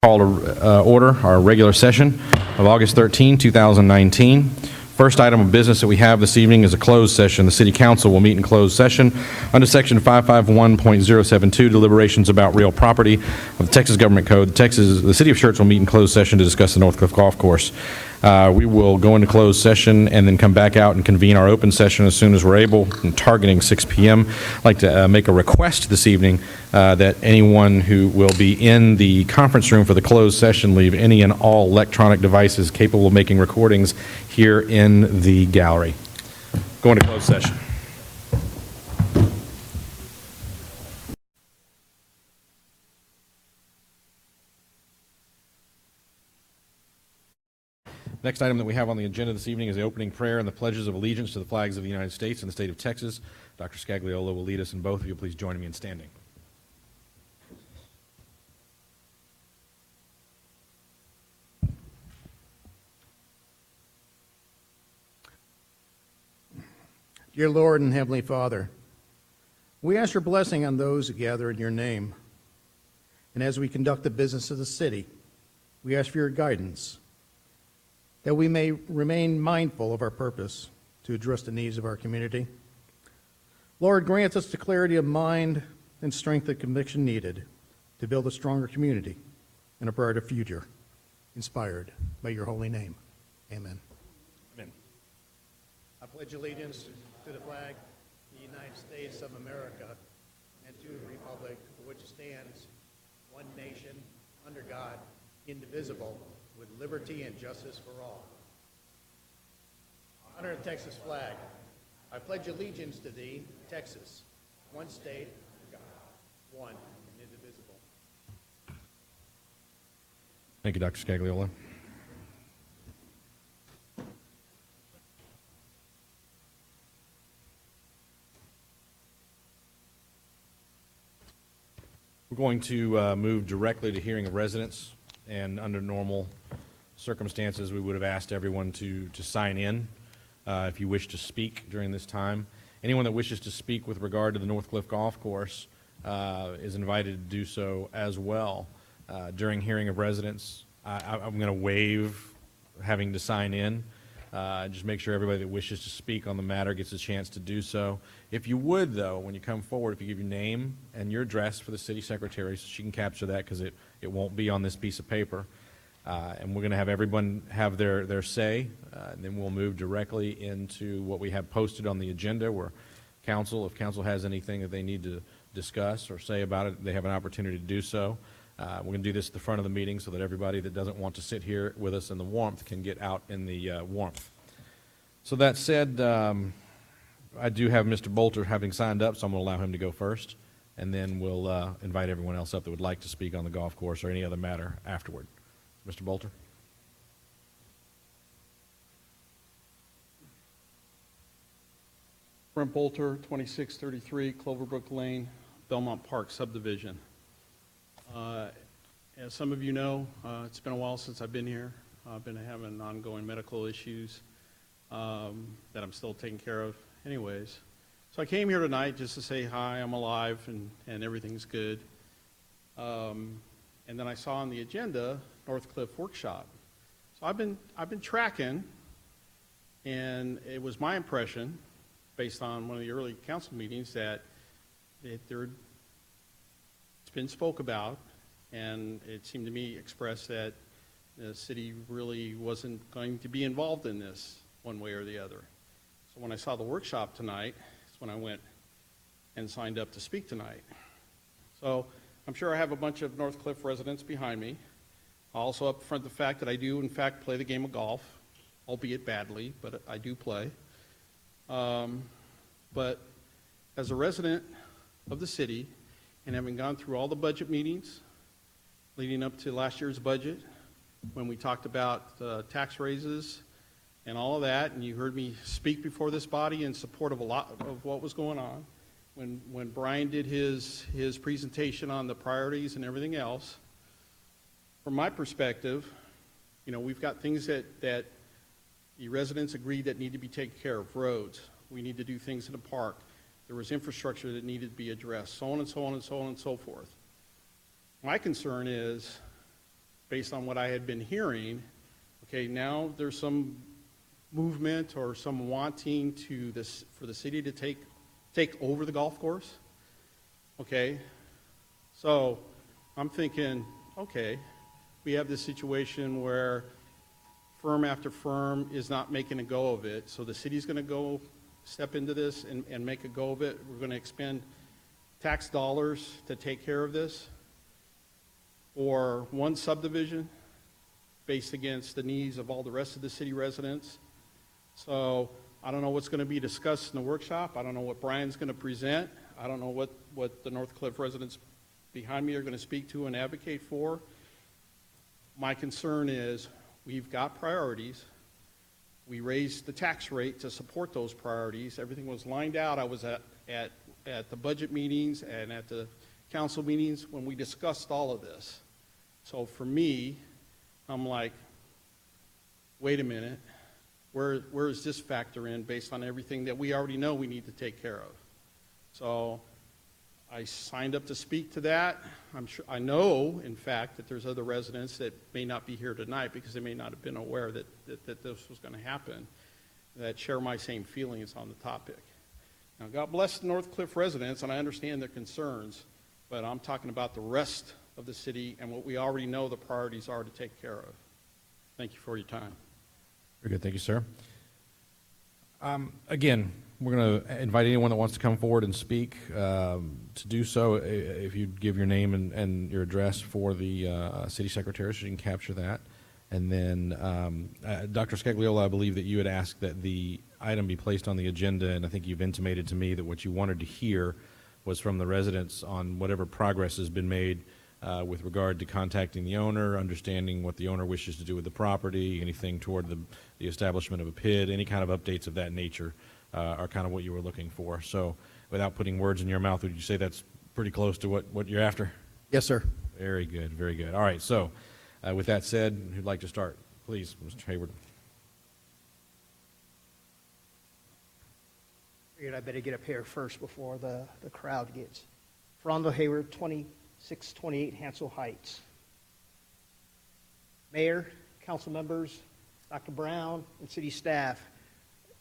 Call to order our regular session of August 13, 2019. First item of business that we have this evening is a closed session. The City Council will meet in closed session under Section 551.072, deliberations about real property of the Texas Government Code. The City of Schertz will meet in closed session to discuss the Northcliff Golf Course. We will go into closed session and then come back out and convene our open session as soon as we're able, targeting 6 p.m. I'd like to make a request this evening that anyone who will be in the conference room for the closed session leave any and all electronic devices capable of making recordings here in the gallery. Go into closed session. Next item that we have on the agenda this evening is the opening prayer and the pledges of allegiance to the flags of the United States and the state of Texas. Dr. Scagliola will lead us, and both of you please join me in standing. Dear Lord and Heavenly Father, we ask your blessing on those who gather in your name. And as we conduct the business of the city, we ask for your guidance, that we may remain mindful of our purpose to address the needs of our community. Lord, grant us the clarity of mind and strength of conviction needed to build a stronger community and a brighter future, inspired by your holy name. Amen. Amen. I pledge allegiance to the flag of the United States of America and to the republic for which it stands, one nation, under God, indivisible, with liberty and justice for all. Under the Texas flag, I pledge allegiance to thee, Texas, one state, God, one and indivisible. Thank you, Dr. Scagliola. We're going to move directly to hearing of residents, and under normal circumstances, we would have asked everyone to sign in if you wish to speak during this time. Anyone that wishes to speak with regard to the Northcliff Golf Course is invited to do so as well. During hearing of residents, I'm going to waive having to sign in. Just make sure everybody that wishes to speak on the matter gets a chance to do so. If you would, though, when you come forward, if you give your name and your address for the city secretary so she can capture that, because it won't be on this piece of paper. And we're going to have everyone have their say, and then we'll move directly into what we have posted on the agenda, where if council has anything that they need to discuss or say about it, they have an opportunity to do so. We're going to do this at the front of the meeting so that everybody that doesn't want to sit here with us in the warmth can get out in the warmth. So that said, I do have Mr. Bolter having signed up, so I'm going to allow him to go first, and then we'll invite everyone else up that would like to speak on the golf course or any other matter afterward. Mr. Bolter. Brent Bolter, 2633 Cloverbrook Lane, Belmont Park subdivision. As some of you know, it's been a while since I've been here. I've been having ongoing medical issues that I'm still taking care of anyways. So I came here tonight just to say hi, I'm alive, and everything's good. And then I saw on the agenda Northcliff Workshop. So I've been tracking, and it was my impression, based on one of the early council meetings, that it's been spoke about, and it seemed to me expressed that the city really wasn't going to be involved in this one way or the other. So when I saw the workshop tonight, that's when I went and signed up to speak tonight. So I'm sure I have a bunch of Northcliff residents behind me. I'll also upfront the fact that I do, in fact, play the game of golf, albeit badly, but I do play. But as a resident of the city, and having gone through all the budget meetings leading up to last year's budget, when we talked about tax raises and all of that, and you heard me speak before this body in support of a lot of what was going on, when Brian did his presentation on the priorities and everything else, from my perspective, you know, we've got things that the residents agreed that need to be taken care of. Roads, we need to do things in the park. There was infrastructure that needed to be addressed, so on and so on and so on and so forth. My concern is based on what I had been hearing, okay, now there's some movement or some wanting to this, for the city to take over the golf course. Okay, so I'm thinking, okay, we have this situation where firm after firm is not making a go of it, so the city's going to go step into this and make a go of it. We're going to expend tax dollars to take care of this for one subdivision based against the needs of all the rest of the city residents. So I don't know what's going to be discussed in the workshop. I don't know what Brian's going to present. I don't know what the North Cliff residents behind me are going to speak to and advocate for. My concern is we've got priorities. We raised the tax rate to support those priorities. Everything was lined out. I was at the budget meetings and at the council meetings when we discussed all of this. So for me, I'm like, wait a minute, where does this factor in based on everything that we already know we need to take care of? So I signed up to speak to that. I know, in fact, that there's other residents that may not be here tonight because they may not have been aware that this was going to happen, that share my same feelings on the topic. Now, God bless the North Cliff residents, and I understand their concerns, but I'm talking about the rest of the city and what we already know the priorities are to take care of. Thank you for your time. Very good. Thank you, sir. Again, we're going to invite anyone that wants to come forward and speak to do so. If you give your name and your address for the city secretary, so you can capture that. And then, Dr. Scagliola, I believe that you had asked that the item be placed on the agenda, and I think you've intimated to me that what you wanted to hear was from the residents on whatever progress has been made with regard to contacting the owner, understanding what the owner wishes to do with the property, anything toward the establishment of a PID, any kind of updates of that nature are kind of what you were looking for. So without putting words in your mouth, would you say that's pretty close to what you're after? Yes, sir. Very good, very good. All right, so with that said, who'd like to start? Please, Mr. Hayward. Figured I better get up here first before the crowd gets. Frondo Hayward, 2628 Hansel Heights. Mayor, council members, Dr. Brown, and city staff,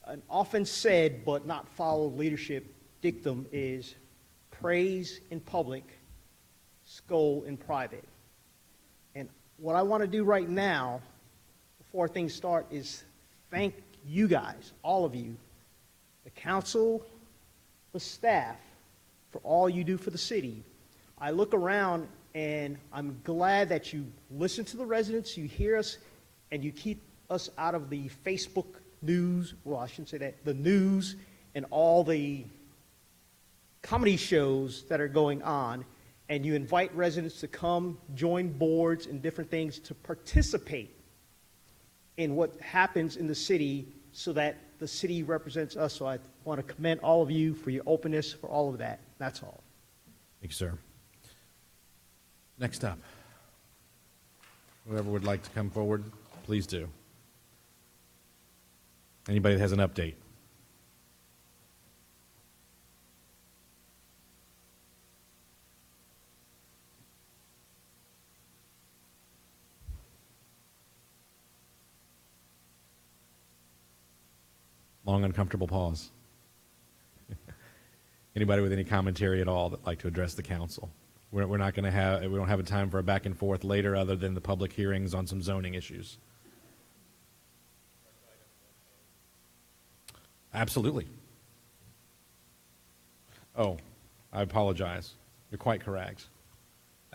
an often said but not followed leadership dictum is praise in public, scold in private. And what I want to do right now, before things start, is thank you guys, all of you, the council, the staff, for all you do for the city. I look around and I'm glad that you listen to the residents, you hear us, and you keep us out of the Facebook news, well, I shouldn't say that, the news and all the comedy shows that are going on, and you invite residents to come join boards and different things to participate in what happens in the city so that the city represents us. So I want to commend all of you for your openness, for all of that. That's all. Thank you, sir. Next up, whoever would like to come forward, please do. Anybody that has an update? Long, uncomfortable pause. Anybody with any commentary at all that'd like to address the council? We're not going to have, we don't have a time for a back and forth later other than the public hearings on some zoning issues. Absolutely. Oh, I apologize. You're quite correct.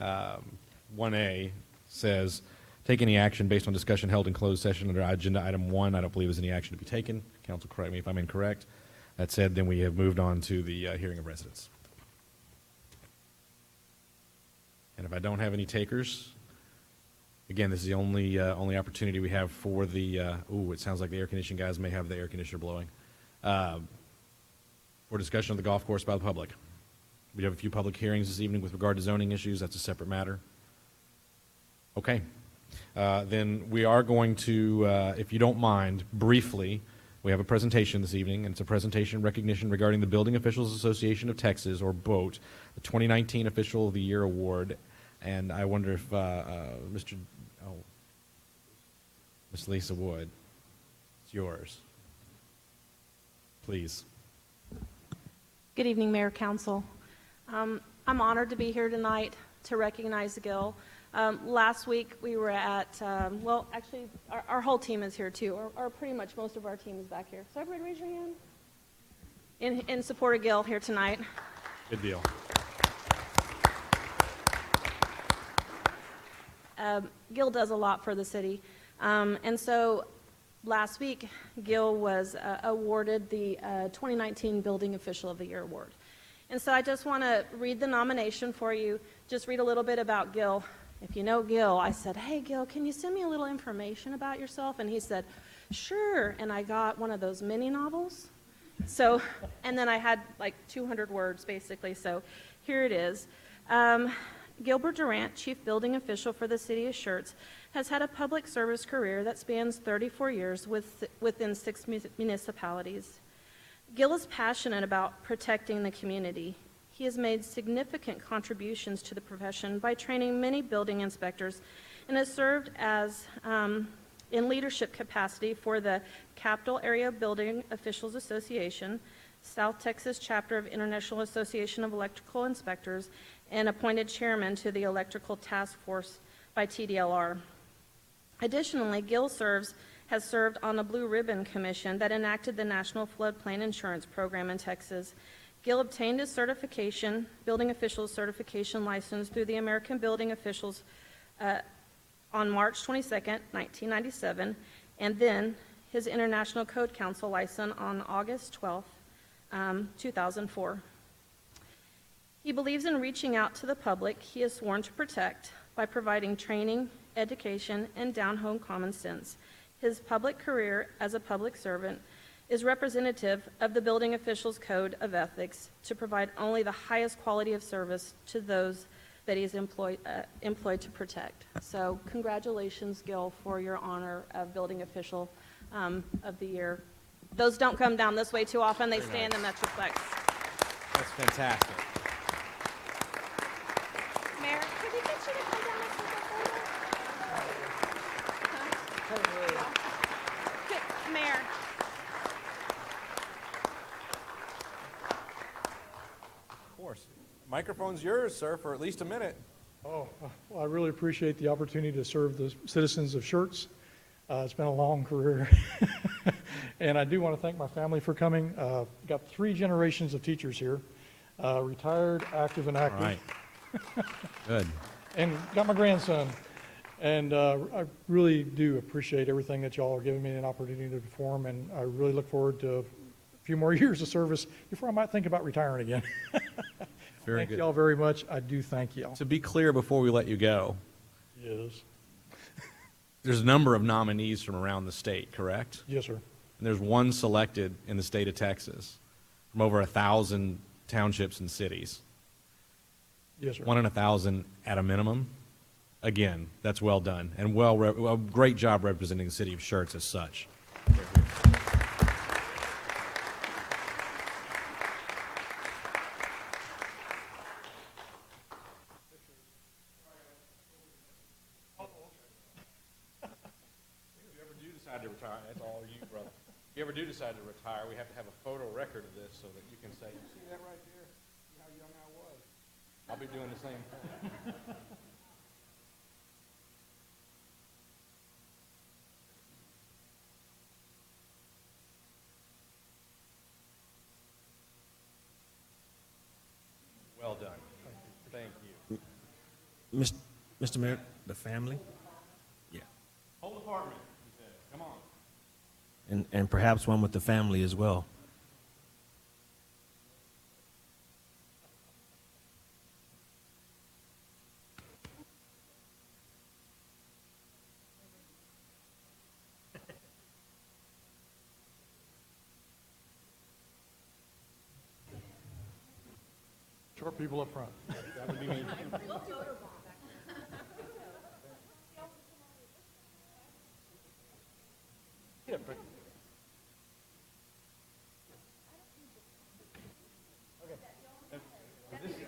1A says, take any action based on discussion held in closed session under agenda item 1. I don't believe there's any action to be taken. Council, correct me if I'm incorrect. That said, then we have moved on to the hearing of residents. And if I don't have any takers, again, this is the only opportunity we have for the, it sounds like the air conditioning guys may have the air conditioner blowing, for discussion of the golf course by the public. We have a few public hearings this evening with regard to zoning issues. That's a separate matter. Okay. Then we are going to, if you don't mind, briefly, we have a presentation this evening, and it's a presentation recognition regarding the Building Officials Association of Texas, or BOAT, the 2019 Official of the Year Award. And I wonder if Mr. Oh. Miss Lisa Wood, it's yours. Please. Good evening, Mayor, Council. I'm honored to be here tonight to recognize Gil. Last week, we were at, well, actually, our whole team is here, too, or pretty much most of our team is back here. So everybody raise your hand in support of Gil here tonight. Good deal. Gil does a lot for the city. And so last week, Gil was awarded the 2019 Building Official of the Year award. And so I just want to read the nomination for you, just read a little bit about Gil. If you know Gil, I said, hey, Gil, can you send me a little information about yourself? And he said, sure. And I got one of those mini novels. So, and then I had like 200 words, basically. So here it is. Gilbert Durant, Chief Building Official for the City of Schertz, has had a public service career that spans 34 years within 6 municipalities. Gil is passionate about protecting the community. He has made significant contributions to the profession by training many building inspectors and has served as in leadership capacity for the Capital Area Building Officials Association, South Texas chapter of International Association of Electrical Inspectors, and appointed chairman to the Electrical Task Force by TDLR. Additionally, Gil has served on the Blue Ribbon Commission that enacted the National Floodplain Insurance Program in Texas. Gil obtained his certification, building officials certification license through the American Building Officials on March 22nd, 1997, and then his International Code Council license on August 12th, 2004. He believes in reaching out to the public he is sworn to protect by providing training, education, and down-home common sense. His public career as a public servant is representative of the Building Officials Code of Ethics to provide only the highest quality of service to those that he is employed to protect. So congratulations, Gil, for your honor of Building Official of the Year. Those don't come down this way too often. They stay in the Metroplex. That's fantastic. Mayor, could we get you to come down and take a photo? Huh? Mayor. Of course. Microphone's yours, sir, for at least a minute. Oh, well, I really appreciate the opportunity to serve the citizens of Schertz. It's been a long career. And I do want to thank my family for coming. Got 3 generations of teachers here, retired, active, and active. All right. Good. And got my grandson. And I really do appreciate everything that y'all are giving me an opportunity to perform, and I really look forward to a few more years of service before I might think about retiring again. Very Thank good. y'all very much. I do thank y'all. To be clear before we let you go, Yes. there's a number of nominees from around the state, correct? Yes, sir. And there's one selected in the state of Texas from over 1,000 townships and cities. Yes, sir. 1 in 1,000 at a minimum. Again, that's well done, and a great job representing the city of Schertz as such. If you ever do decide to retire, that's all you, brother. If you ever do decide to retire, we have to have a photo record of this so that you can say, you see that right there? See how young I was? I'll be doing the same thing. Well done. Thank you. Mr. Mayor, the family? Yeah. Whole department, he said. Come on. And perhaps one with the family as well. Short people up front. That would be me. Yeah, but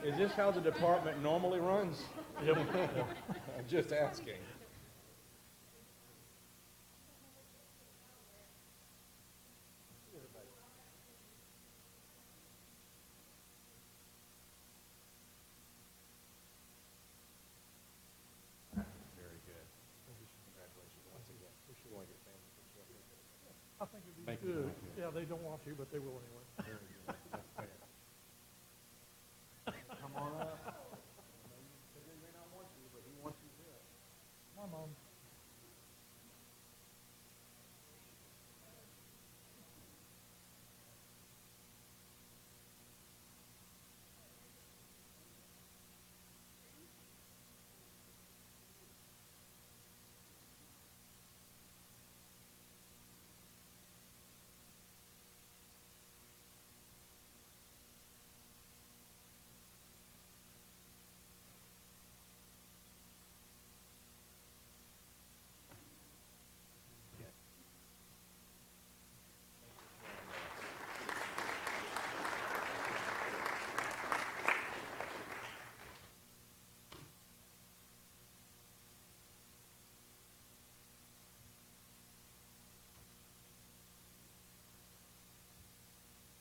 Is this how the department normally runs? I'm just asking. should. Yeah, they don't want to, but they will anyway. Come on up. Come on, Mom.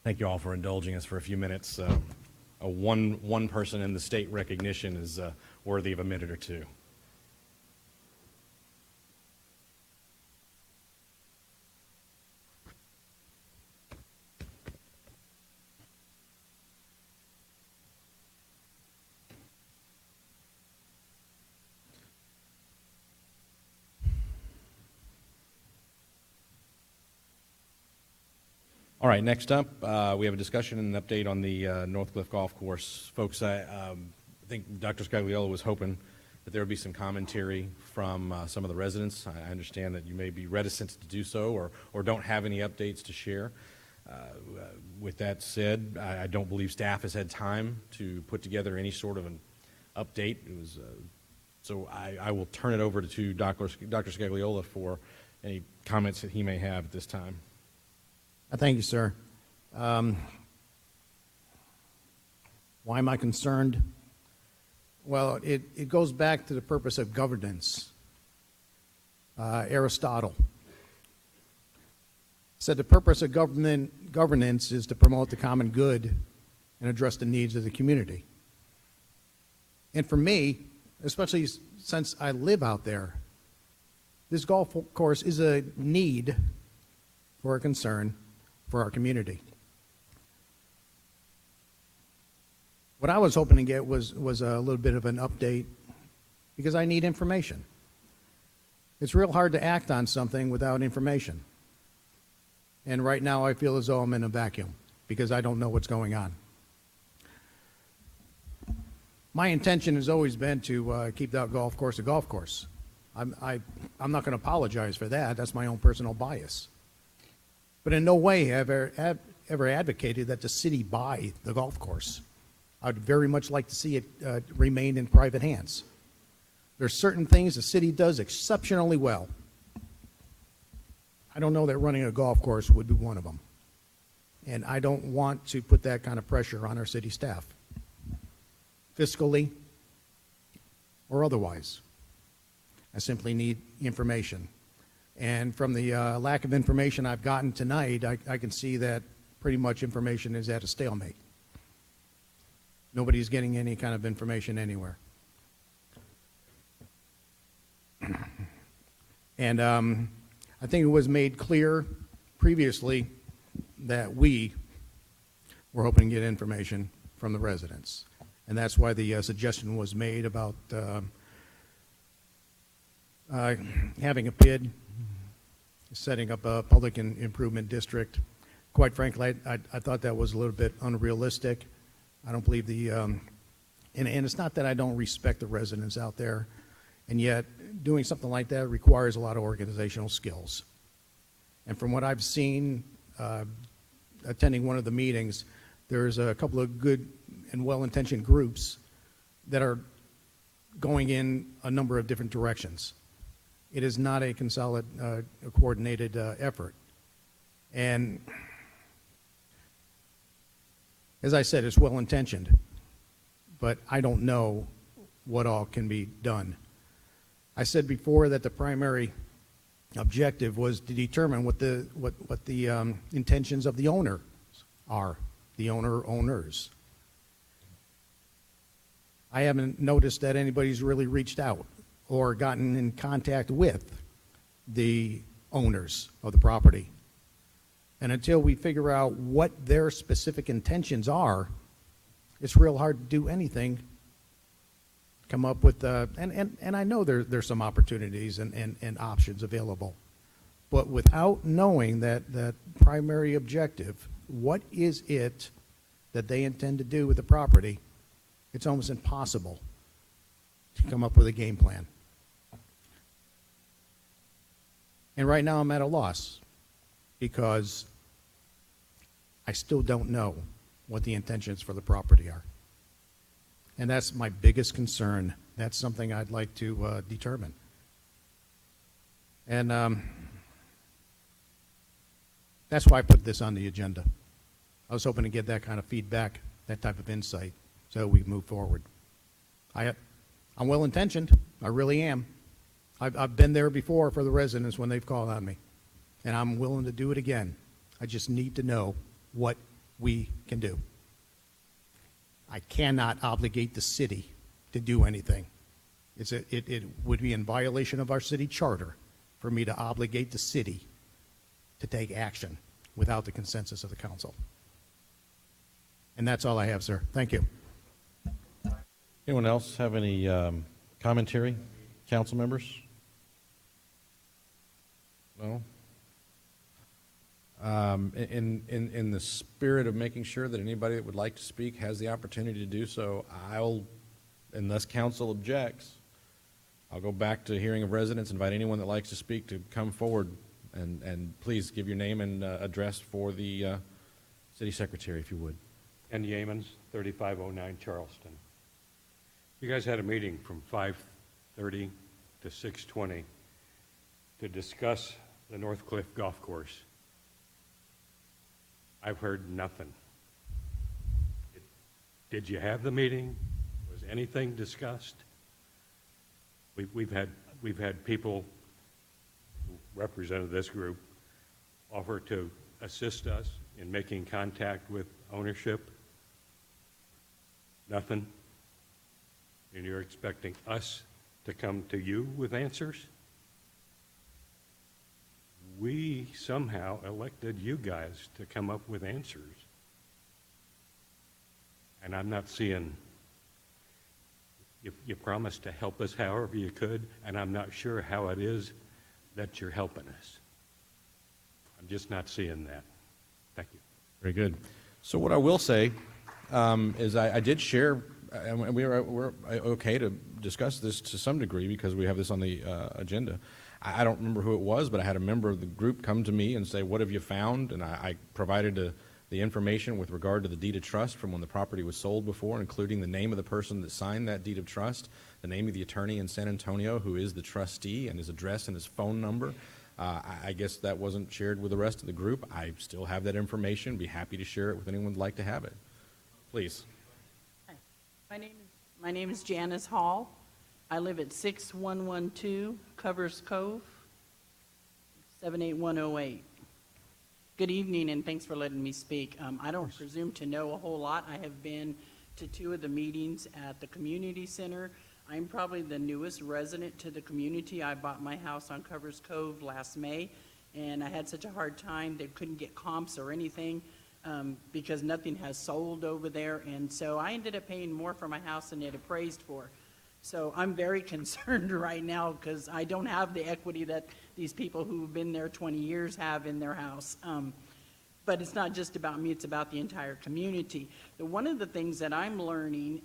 Thank you all for indulging us for a few minutes. One person in the state recognition is worthy of a minute or two. All right, next up, we have a discussion and an update on the Northcliffe Golf Course. Folks, I think Dr. Scagliolo was hoping that there would be some commentary from some of the residents. I understand that you may be reticent to do so or don't have any updates to share. With that said, I don't believe staff has had time to put together any sort of an update. It was, so I will turn it over to Dr. Scagliolo for any comments that he may have at this time. Thank you, sir. Why am I concerned? Well, it goes back to the purpose of governance. Aristotle said the purpose of governance is to promote the common good and address the needs of the community. And for me, especially since I live out there, this golf course is a need for a concern for our community. What I was hoping to get was a little bit of an update because I need information. It's real hard to act on something without information. And right now I feel as though I'm in a vacuum because I don't know what's going on. My intention has always been to keep that golf course a golf course. I'm not going to apologize for that. That's my own personal bias. But in no way have I ever advocated that the city buy the golf course. I'd very much like to see it remain in private hands. There's certain things the city does exceptionally well. I don't know that running a golf course would be one of them. And I don't want to put that kind of pressure on our city staff, fiscally or otherwise. I simply need information. And from the lack of information I've gotten tonight, I can see that pretty much information is at a stalemate. Nobody's getting any kind of information anywhere. And I think it was made clear previously that we were hoping to get information from the residents. And that's why the suggestion was made about having a PID, setting up a public improvement district. Quite frankly, I thought that was a little bit unrealistic. I don't believe and it's not that I don't respect the residents out there, and yet doing something like that requires a lot of organizational skills. And from what I've seen, attending one of the meetings, there's a couple of good and well-intentioned groups that are going in a number of different directions. It is not a coordinated effort. And as I said, it's well-intentioned, but I don't know what all can be done. I said before that the primary objective was to determine what the intentions of the owner are, the owners. I haven't noticed that anybody's really reached out or gotten in contact with the owners of the property. And until we figure out what their specific intentions are, it's real hard to do anything. Come up with, and I know there's some opportunities and options available. But without knowing that primary objective, what is it that they intend to do with the property, it's almost impossible to come up with a game plan. And right now I'm at a loss because I still don't know what the intentions for the property are. And that's my biggest concern. That's something I'd like to determine. And that's why I put this on the agenda. I was hoping to get that kind of feedback, that type of insight, so we move forward. I'm well-intentioned. I really am. I've been there before for the residents when they've called on me, and I'm willing to do it again. I just need to know what we can do. I cannot obligate the city to do anything. It would be in violation of our city charter for me to obligate the city to take action without the consensus of the council. And that's all I have, sir. Thank you. Anyone else have any commentary? Council members? No? In the spirit of making sure that anybody that would like to speak has the opportunity to do so, unless council objects, I'll go back to hearing of residents, invite anyone that likes to speak to come forward, and please give your name and address for the city secretary, if you would. Ken Yeamans, 3509 Charleston. You guys had a meeting from 5:30 to 6:20 to discuss the North Cliff Golf Course. I've heard nothing. Did you have the meeting? Was anything discussed? We've had people who represented this group offer to assist us in making contact with ownership. Nothing. And you're expecting us to come to you with answers? We somehow elected you guys to come up with answers. And I'm not seeing, you promised to help us however you could, and I'm not sure how it is that you're helping us. I'm just not seeing that. Thank you. Very good. So what I will say is I did share, and we're okay to discuss this to some degree because we have this on the agenda. I don't remember who it was, but I had a member of the group come to me and say, what have you found? And I provided the information with regard to the deed of trust from when the property was sold before, including the name of the person that signed that deed of trust, the name of the attorney in San Antonio who is the trustee, and his address and his phone number. I guess that wasn't shared with the rest of the group. I still have that information. Be happy to share it with anyone who'd like to have it. Please. Hi. My name is Janice Hall. I live at 6112 Covers Cove, 78108. Good evening, and thanks for letting me speak. I don't presume to know a whole lot. I have been to 2 of the meetings at the community center. I'm probably the newest resident to the community. I bought my house on Covers Cove last May, and I had such a hard time. They couldn't get comps or anything because nothing has sold over there, and so I ended up paying more for my house than it appraised for. So I'm very concerned right now because I don't have the equity that these people who've been there 20 years have in their house. But it's not just about me, it's about the entire community. One of the things that I'm learning,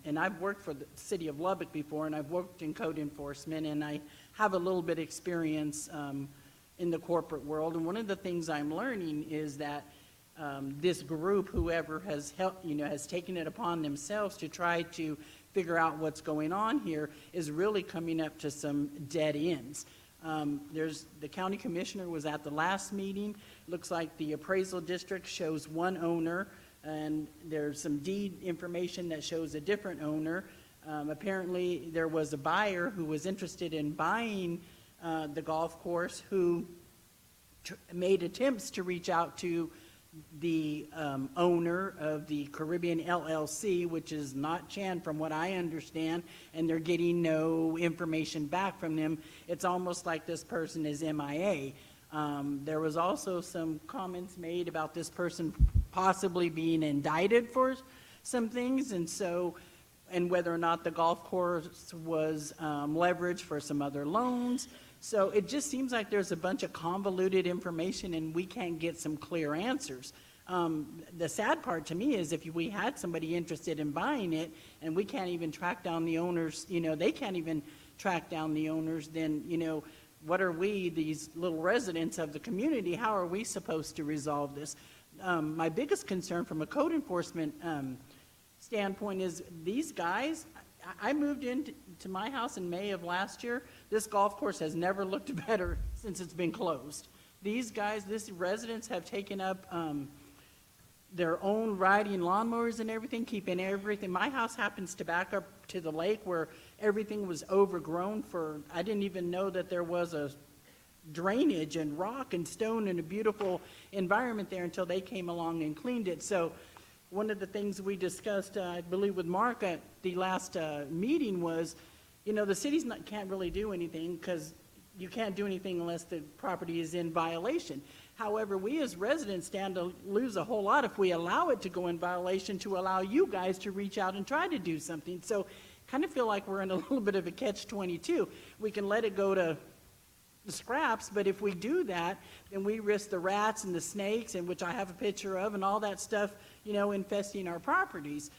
and I've worked for the city of Lubbock before, and I've worked in code enforcement, and I have a little bit of experience in the corporate world. And one of the things I'm learning is that this group, whoever has helped, has taken it upon themselves to try to figure out what's going on here, is really coming up to some dead ends. The county commissioner was at the last meeting. Looks like the appraisal district shows one owner, and there's some deed information that shows a different owner. Apparently, there was a buyer who was interested in buying the golf course who made attempts to reach out to the owner of the Caribbean LLC, which is not Chan from what I understand, and they're getting no information back from them. It's almost like this person is MIA. There was also some comments made about this person possibly being indicted for some things, and whether or not the golf course was leveraged for some other loans. So it just seems like there's a bunch of convoluted information and we can't get some clear answers. The sad part to me is if we had somebody interested in buying it and we can't even track down the owners, they can't even track down the owners, then, what are we, these little residents of the community, how are we supposed to resolve this? My biggest concern from a code enforcement standpoint is these guys, I moved into my house in May of last year. This golf course has never looked better since it's been closed. These guys, these residents have taken up their own riding lawnmowers and everything, keeping everything. My house happens to back up to the lake where everything was overgrown I didn't even know that there was a drainage and rock and stone and a beautiful environment there until they came along and cleaned it. So one of the things we discussed, I believe with Mark at the last meeting was, the city's can't really do anything because you can't do anything unless the property is in violation. However, we as residents stand to lose a whole lot if we allow it to go in violation to allow you guys to reach out and try to do something. So kind of feel like we're in a little bit of a catch-22. We can let it go to the scraps, but if we do that, then we risk the rats and the snakes, and which I have a picture of, and all that stuff, infesting our properties,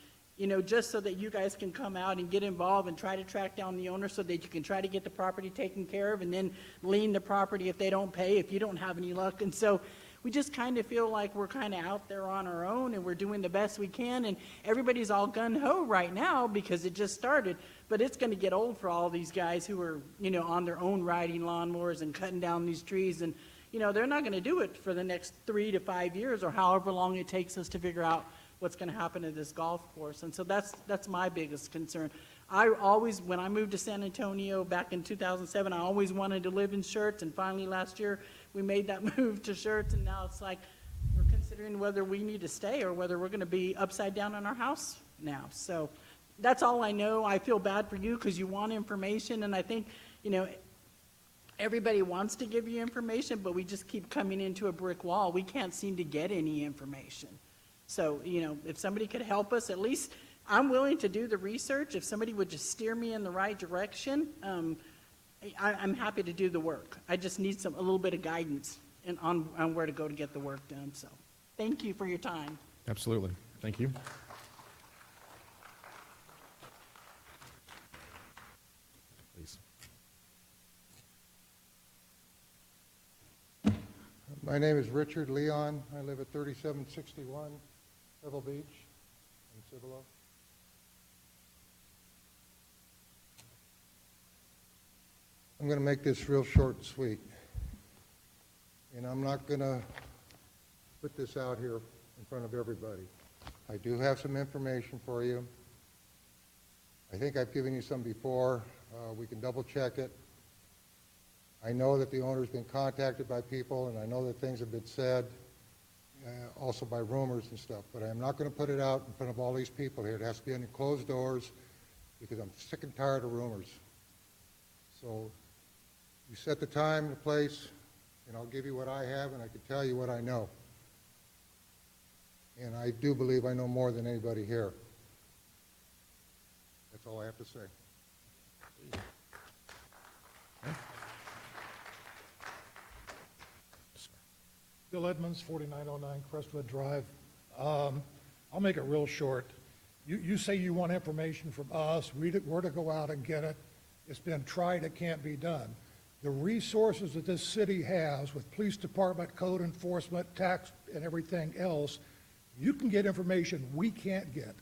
just so that you guys can come out and get involved and try to track down the owner so that you can try to get the property taken care of and then lien the property if they don't pay, if you don't have any luck. And so we just kind of feel like we're kind of out there on our own and we're doing the best we can, and everybody's all gung-ho right now because it just started, but it's going to get old for all these guys who are, on their own riding lawnmowers and cutting down these trees, and, they're not going to do it for the next 3 to 5 years or however long it takes us to figure out what's going to happen to this golf course. And so that's my biggest concern. When I moved to San Antonio back in 2007, I always wanted to live in Schertz, and finally last year we made that move to Schertz, and now it's like we're considering whether we need to stay or whether we're going to be upside down in our house now. So that's all I know. I feel bad for you because you want information, and I think, everybody wants to give you information, but we just keep coming into a brick wall. We can't seem to get any information. So, if somebody could help us, at least I'm willing to do the research. If somebody would just steer me in the right direction, I'm happy to do the work. I just need a little bit of guidance on where to go to get the work done. So thank you for your time. Absolutely. Thank you. Please. My name is Richard Leon. I live at 3761 Pebble Beach in Cibolo. I'm going to make this real short and sweet. And I'm not going to put this out here in front of everybody. I do have some information for you. I think I've given you some before. We can double check it. I know that the owner's been contacted by people, and I know that things have been said, also by rumors and stuff, but I'm not going to put it out in front of all these people here. It has to be under closed doors because I'm sick and tired of rumors. So you set the time and the place, and I'll give you what I have, and I can tell you what I know. And I do believe I know more than anybody here. That's all I have to say. Bill Edmonds, 4909 Crestwood Drive. I'll make it real short. You say you want information from us. We're to go out and get it. It's been tried. It can't be done. The resources that this city has with police department, code enforcement, tax, and everything else, you can get information we can't get.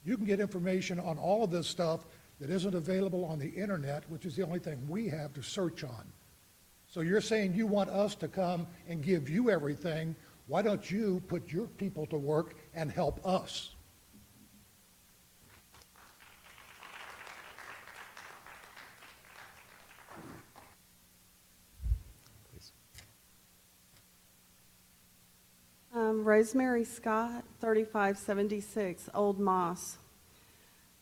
You can get information on all of this stuff that isn't available on the internet, which is the only thing we have to search on. So you're saying you want us to come and give you everything. Why don't you put your people to work and help us? Please. Rosemary Scott, 3576 Old Moss.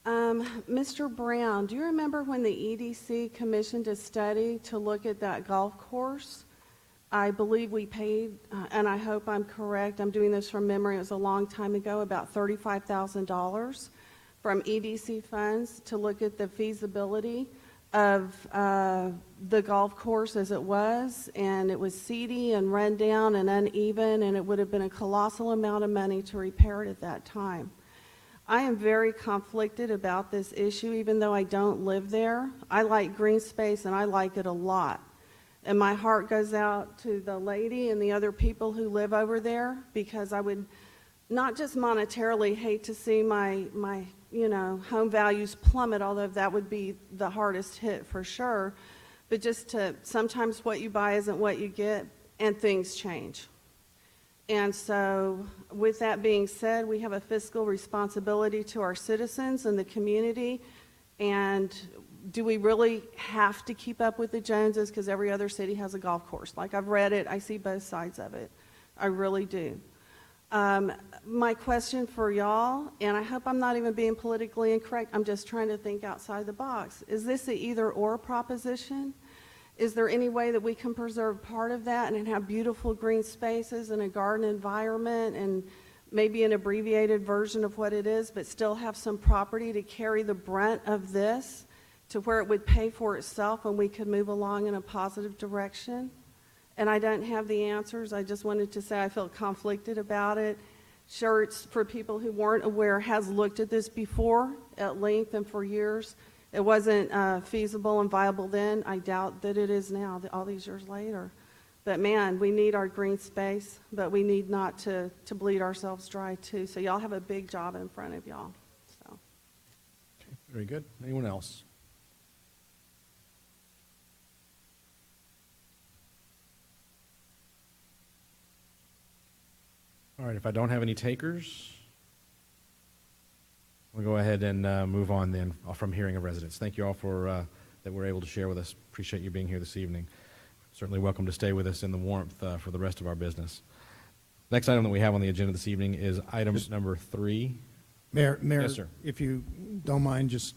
Mr. Brown, do you remember when the EDC commissioned a study to look at that golf course? I believe we paid, and I hope I'm correct, I'm doing this from memory, it was a long time ago, about $35,000 from EDC funds to look at the feasibility of the golf course as it was, and it was seedy and run down and uneven, and it would have been a colossal amount of money to repair it at that time. I am very conflicted about this issue, even though I don't live there. I like green space, and I like it a lot. And my heart goes out to the lady and the other people who live over there, because I would not just monetarily hate to see my home values plummet, although that would be the hardest hit for sure, but just to, sometimes what you buy isn't what you get, and things change. And so with that being said, we have a fiscal responsibility to our citizens and the community, and do we really have to keep up with the Joneses because every other city has a golf course? Like, I've read it, I see both sides of it. I really do. My question for y'all, and I hope I'm not even being politically incorrect, I'm just trying to think outside the box. Is this an either-or proposition? Is there any way that we can preserve part of that and have beautiful green spaces and a garden environment and maybe an abbreviated version of what it is, but still have some property to carry the brunt of this to where it would pay for itself and we could move along in a positive direction? And I don't have the answers. I just wanted to say I felt conflicted about it. Schertz, for people who weren't aware, has looked at this before at length and for years. It wasn't feasible and viable then. I doubt that it is now, all these years later. But man, we need our green space, but we need not to bleed ourselves dry too. So y'all have a big job in front of y'all. So. Okay, very good. Anyone else? All right, if I don't have any takers, we'll go ahead and move on then from hearing of residents. Thank you all for that we're able to share with us. Appreciate you being here this evening. Certainly welcome to stay with us in the warmth for the rest of our business. Next item that we have on the agenda this evening is item number 3. Mayor, Yes, sir. if you don't mind, just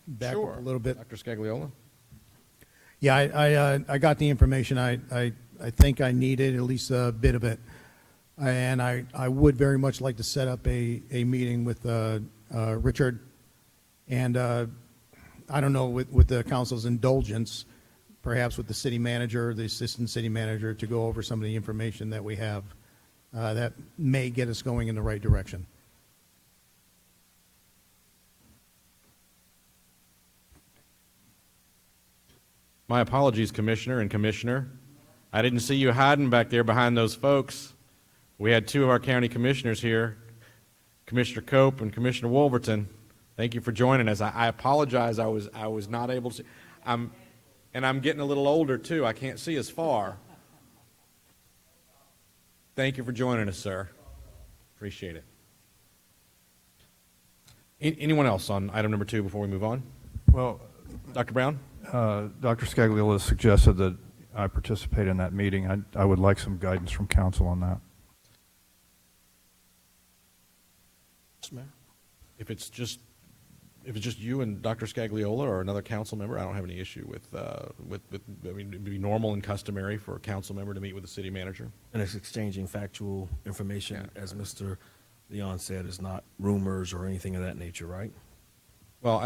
back Sure. up a little bit. Dr. Scagliola? Yeah, I got the information I think I needed, at least a bit of it. And I would very much like to set up a meeting with Richard. And I don't know, with the council's indulgence, perhaps with the city manager, the assistant city manager, to go over some of the information that we have that may get us going in the right direction. My apologies, Commissioner and Commissioner. I didn't see you hiding back there behind those folks. We had 2 of our county commissioners here, Commissioner Cope and Commissioner Wolverton. Thank you for joining us. I apologize. I was not able to. I'm getting a little older too. I can't see as far. Thank you for joining us, sir. Appreciate it. Anyone else on item number 2 before we move on? Well, Dr. Brown? Dr. Scagliola suggested that I participate in that meeting. I would like some guidance from council on that. If it's just you and Dr. Scagliola or another council member, I don't have any issue with I mean, it'd be normal and customary for a council member to meet with the city manager. And it's exchanging factual information, as Mr. Leon said, it's not rumors or anything of that nature, right? Well,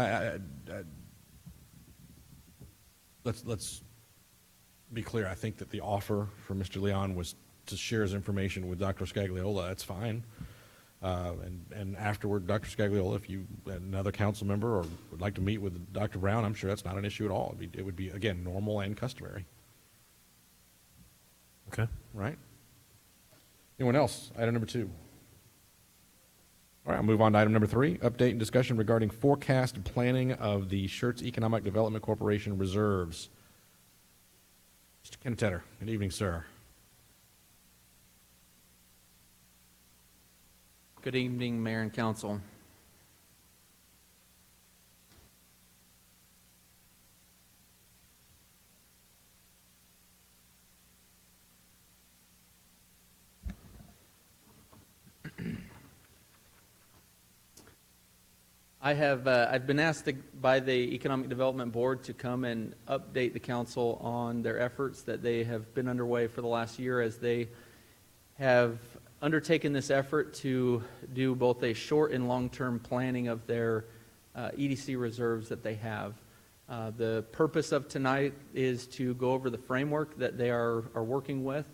let's be clear. I think that the offer for Mr. Leon was to share his information with Dr. Scagliola. That's fine. And afterward, Dr. Scagliola, if you, another council member, or would like to meet with Dr. Brown, I'm sure that's not an issue at all. It would be, again, normal and customary. Okay. Right? Anyone else? Item number 2. All right, I'll move on to item number 3, update and discussion regarding forecast and planning of the Schertz Economic Development Corporation reserves. Mr. Kennetetter, good evening, sir. Good evening, Mayor and Council. I've been asked by the Economic Development Board to come and update the council on their efforts that they have been underway for the last year, as they have undertaken this effort to do both a short and long-term planning of their EDC reserves that they have. The purpose of tonight is to go over the framework that they are working with.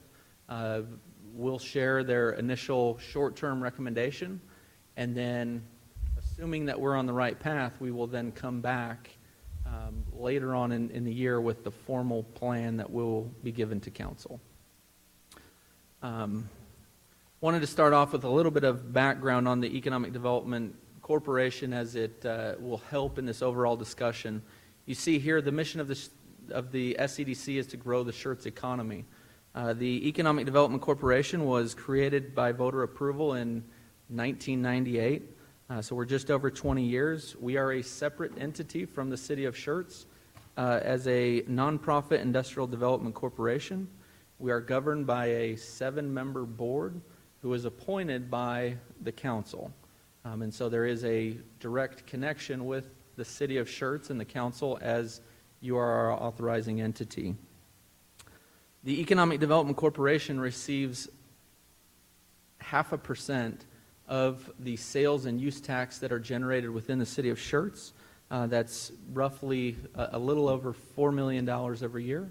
We'll share their initial short-term recommendation, and then, assuming that we're on the right path, we will then come back later on in the year with the formal plan that will be given to council. Wanted to start off with a little bit of background on the Economic Development Corporation, as it will help in this overall discussion. You see here the mission of the SEDC is to grow the Schertz economy. The Economic Development Corporation was created by voter approval in 1998. So we're just over 20 years. We are a separate entity from the city of Schertz as a nonprofit industrial development corporation. We are governed by a 7-member board who is appointed by the council. And so there is a direct connection with the city of Schertz and the council, as you are our authorizing entity. The Economic Development Corporation receives 0.5% of the sales and use tax that are generated within the city of Schertz. That's roughly a little over $4 million every year.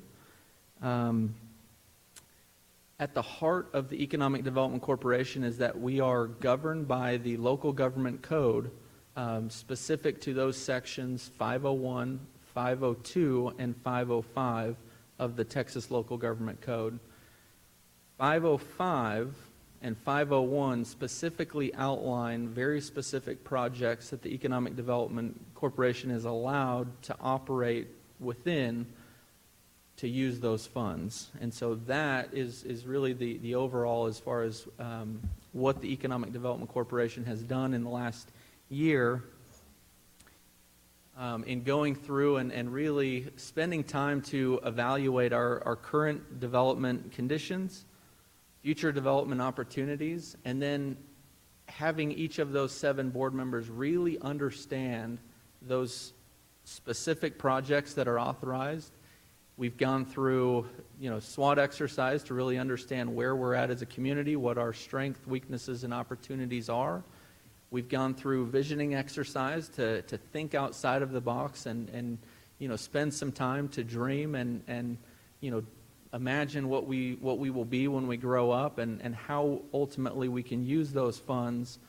At the heart of the Economic Development Corporation is that we are governed by the local government code, specific to those sections 501, 502, and 505 of the Texas Local Government Code. 505 and 501 specifically outline very specific projects that the Economic Development Corporation is allowed to operate within to use those funds. And so that is really the overall, as far as what the Economic Development Corporation has done in the last year in going through and really spending time to evaluate our current development conditions, future development opportunities, and then having each of those 7 board members really understand those specific projects that are authorized. We've gone through, SWOT exercise to really understand where we're at as a community, what our strengths, weaknesses, and opportunities are. We've gone through visioning exercise to think outside of the box and spend some time to dream and imagine what we will be when we grow up, and how ultimately we can use those funds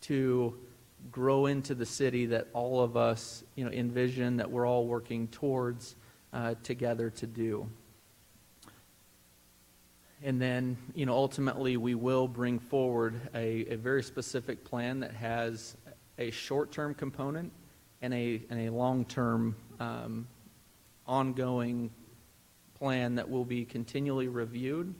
to grow into the city that all of us envision, that we're all working towards together to do. And then, ultimately we will bring forward a very specific plan that has a short-term component and a long-term ongoing plan that will be continually reviewed.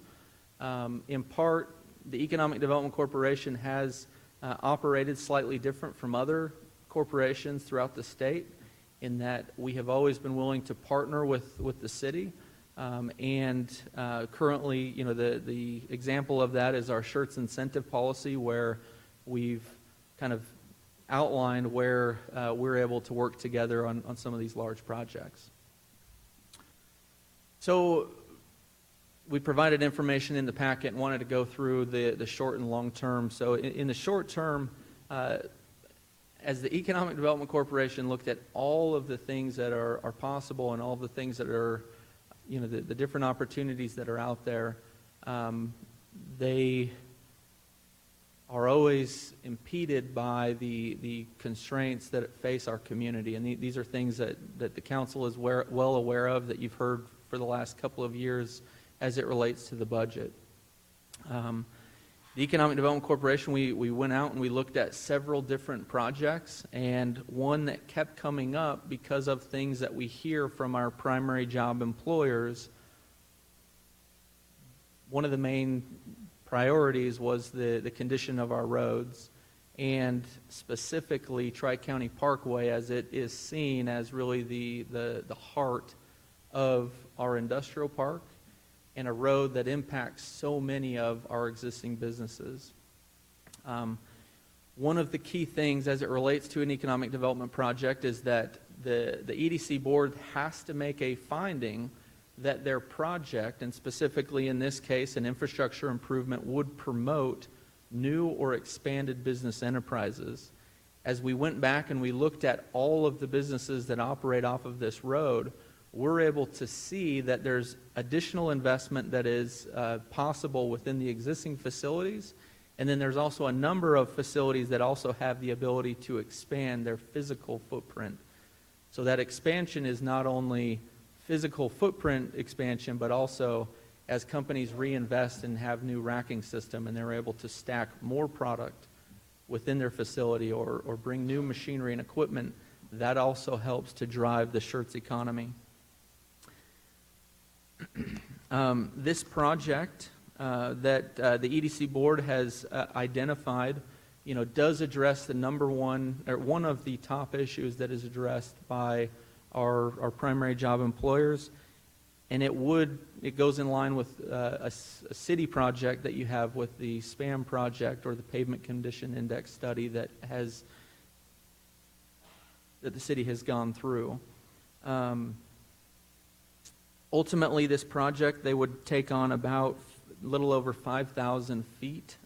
In part, the Economic Development Corporation has operated slightly different from other corporations throughout the state, in that we have always been willing to partner with the city. And currently, the example of that is our Schertz incentive policy, where we've kind of outlined where we're able to work together on some of these large projects. So we provided information in the packet and wanted to go through the short and long term. So in the short term, as the Economic Development Corporation looked at all of the things that are possible and all of the things that are, the different opportunities that are out there, they are always impeded by the constraints that face our community. And these are things that the council is well aware of, that you've heard for the last couple of years as it relates to the budget. The Economic Development Corporation, we went out and we looked at several different projects, and one that kept coming up because of things that we hear from our primary job employers. One of the main priorities was the condition of our roads, and specifically Tri-County Parkway, as it is seen as really the heart of our industrial park, and a road that impacts so many of our existing businesses. one of the key things as it relates to an economic development project is that the EDC board has to make a finding that their project, and specifically in this case, an infrastructure improvement, would promote new or expanded business enterprises. As we went back and we looked at all of the businesses that operate off of this road, we're able to see that there's additional investment that is possible within the existing facilities, and then there's also a number of facilities that also have the ability to expand their physical footprint. So that expansion is not only physical footprint expansion, but also as companies reinvest and have new racking system and they're able to stack more product within their facility or bring new machinery and equipment, that also helps to drive the Schertz economy. This project that the EDC board has identified, does address the number one, or one of the top issues that is addressed by our primary job employers, and it goes in line with a city project that you have with the SPAM project or the Pavement Condition Index study that the city has gone through. Ultimately, this project, they would take on about a little over 5,000 feet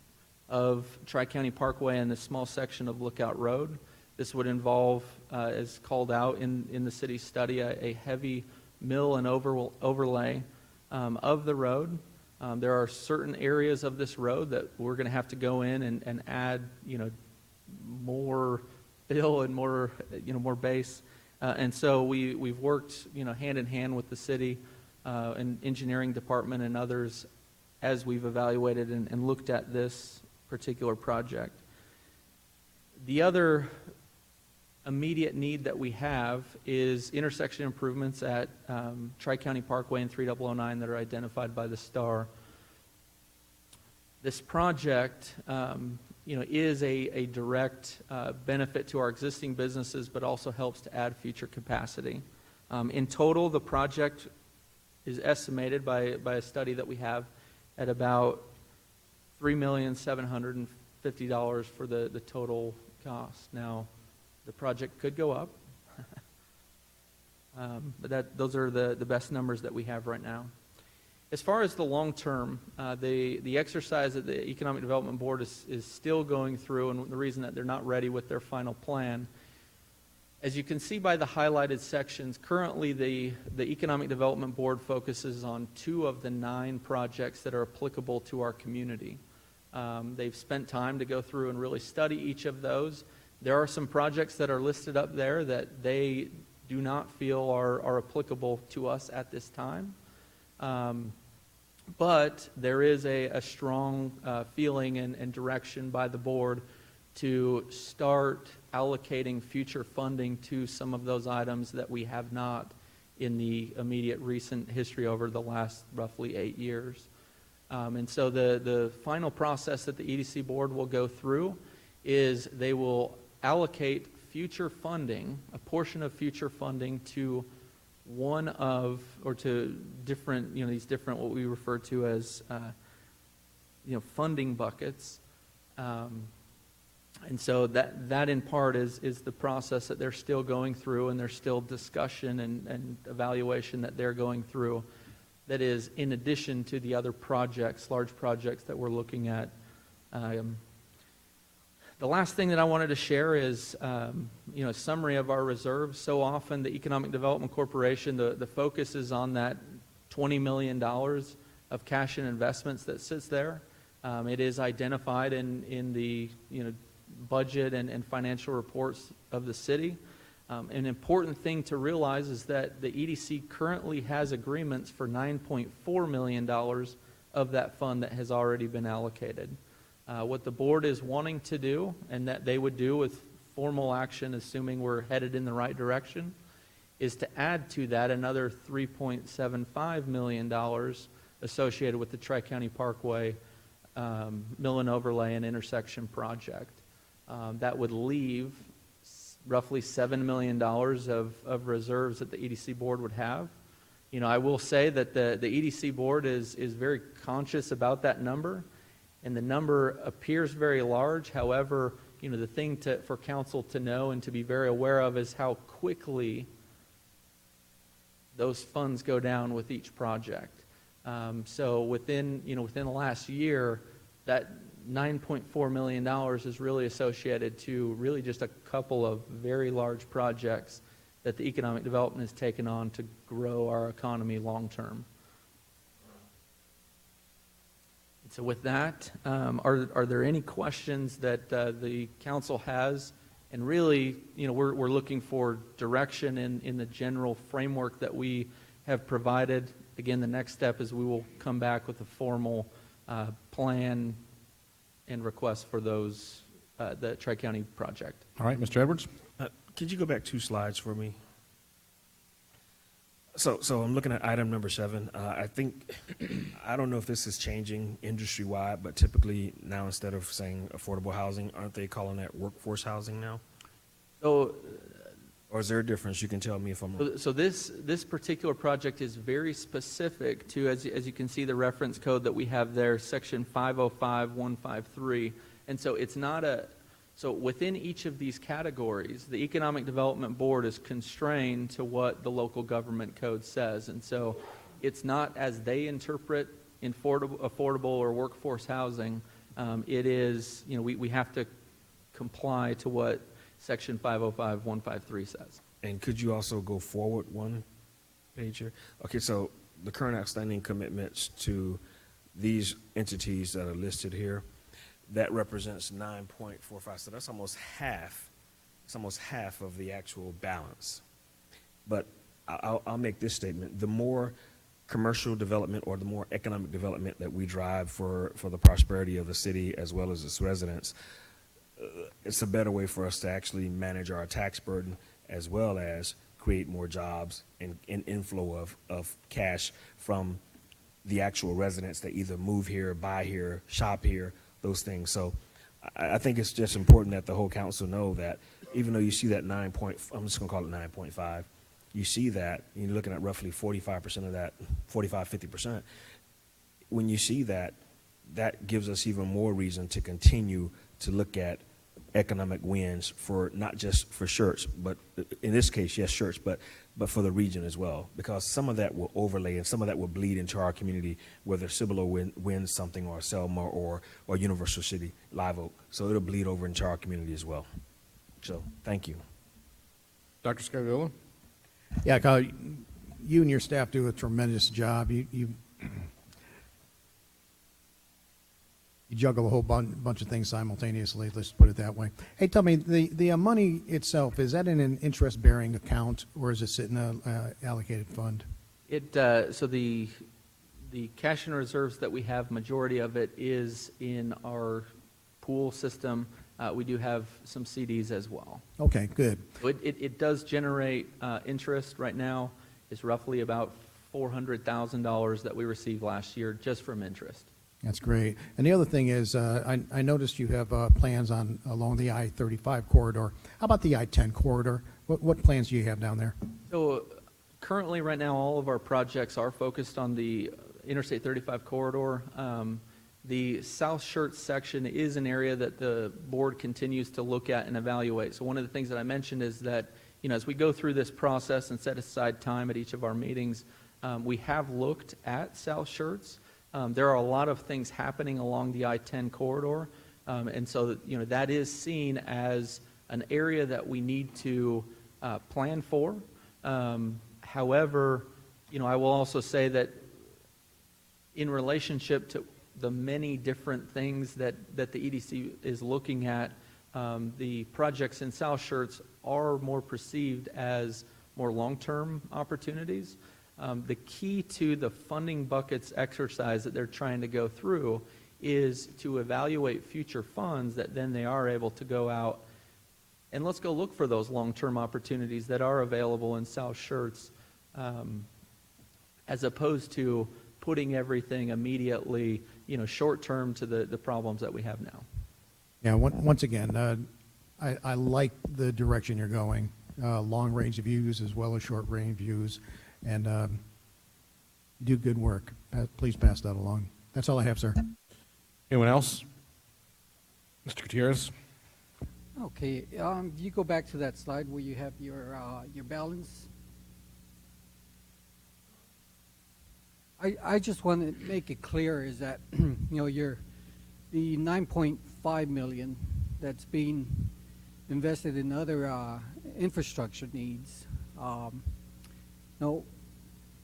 of Tri-County Parkway and this small section of Lookout Road. This would involve, as called out in the city study, a heavy mill and overlay of the road. There are certain areas of this road that we're going to have to go in and add, more fill and more base. And so we've worked, hand in hand with the city and engineering department and others as we've evaluated and looked at this particular project. The other immediate need that we have is intersection improvements at Tri-County Parkway and 3009 that are identified by the STAR. This project, is a direct benefit to our existing businesses, but also helps to add future capacity. In total, the project is estimated by a study that we have at about $3,750,000 for the total cost. Now, the project could go up, but those are the best numbers that we have right now. As far as the long term, the exercise that the Economic Development Board is still going through, and the reason that they're not ready with their final plan, as you can see by the highlighted sections, currently the Economic Development Board focuses on 2 of the 9 projects that are applicable to our community. They've spent time to go through and really study each of those. There are some projects that are listed up there that they do not feel are applicable to us at this time. But there is a strong feeling and direction by the board to start allocating future funding to some of those items that we have not in the immediate recent history over the last roughly 8 years. And so the final process that the EDC board will go through is they will allocate future funding, a portion of future funding to one of, or to different, these different, what we refer to as, funding buckets. And so that in part is the process that they're still going through, and there's still discussion and evaluation that they're going through that is in addition to the other projects, large projects that we're looking at. The last thing that I wanted to share is, a summary of our reserves. So often the Economic Development Corporation, the focus is on that $20 million of cash and investments that sits there. It is identified in the, budget and financial reports of the city. An important thing to realize is that the EDC currently has agreements for $9.4 million of that fund that has already been allocated. What the board is wanting to do, and that they would do with formal action, assuming we're headed in the right direction, is to add to that another $3.75 million associated with the Tri-County Parkway mill and overlay and intersection project. That would leave roughly $7 million of reserves that the EDC board would have. I will say that the EDC board is very conscious about that number, and the number appears very large. However, the thing for council to know and to be very aware of is how quickly those funds go down with each project. So within the last year, that $9.4 million is really associated to really just a couple of very large projects that the economic development has taken on to grow our economy long term. So with that, are there any questions that the council has? And really, we're looking for direction in the general framework that we have provided. Again, the next step is we will come back with a formal plan and request for those, the Tri-County project. All right, Mr. Edwards? Could you go back 2 slides for me? So I'm looking at item number 7. I think, I don't know if this is changing industry-wide, but typically now instead of saying affordable housing, aren't they calling that workforce housing now? So, Or is there a difference? You can tell me if I'm wrong. so this particular project is very specific to, as you can see, the reference code that we have there, section 505153. And so it's not so within each of these categories, the Economic Development Board is constrained to what the local government code says. And so it's not as they interpret affordable or workforce housing. It is, we have to comply to what section 505153 says. And could you also go forward 1 page here? Okay, so the current outstanding commitments to these entities that are listed here, that represents 9.45. So that's almost half. It's almost half of the actual balance. But I'll make this statement: the more commercial development or the more economic development that we drive for the prosperity of the city as well as its residents, it's a better way for us to actually manage our tax burden as well as create more jobs and inflow of cash from the actual residents that either move here, buy here, shop here, those things. So I think it's just important that the whole council know that even though you see that I'm just going to call it 9.5, you see that, you're looking at roughly 45% of that, 50%. When you see that, that gives us even more reason to continue to look at economic wins for not just for Schertz, but in this case, yes, Schertz, but for the region as well, because some of that will overlay and some of that will bleed into our community, whether Cibolo wins something or Selma or Universal City, Live Oak. So it'll bleed over into our community as well. So thank you. Dr. Scagliola? Yeah, Kyle, you and your staff do a tremendous job. You juggle a whole bunch of things simultaneously, let's put it that way. Hey, tell me, the money itself, is that in an interest-bearing account, or is it sitting in an allocated fund? So the cash and reserves that we have, majority of it is in our pool system. We do have some CDs as well. Okay, good. So it does generate interest right now. It's roughly about $400,000 that we received last year just from interest. That's great. And the other thing is, I noticed you have plans along the I-35 corridor. How about the I-10 corridor? What plans do you have down there? So currently, right now, all of our projects are focused on the Interstate 35 corridor. The South Schertz section is an area that the board continues to look at and evaluate. So one of the things that I mentioned is that, as we go through this process and set aside time at each of our meetings, we have looked at South Schertz. There are a lot of things happening along the I-10 corridor, and so that is seen as an area that we need to plan for. However, I will also say that in relationship to the many different things that the EDC is looking at, the projects in South Schertz are more perceived as more long-term opportunities. The key to the funding buckets exercise that they're trying to go through is to evaluate future funds that then they are able to go out and let's go look for those long-term opportunities that are available in South Schertz, as opposed to putting everything immediately, short-term to the problems that we have now. Yeah, once again, I like the direction you're going, long-range views as well as short-range views, and do good work. Please pass that along. That's all I have, sir. Anyone else? Mr. Gutierrez? Okay, you go back to that slide where you have your balance. I just want to make it clear is that, you know, the 9.5 million that's being invested in other infrastructure needs. No,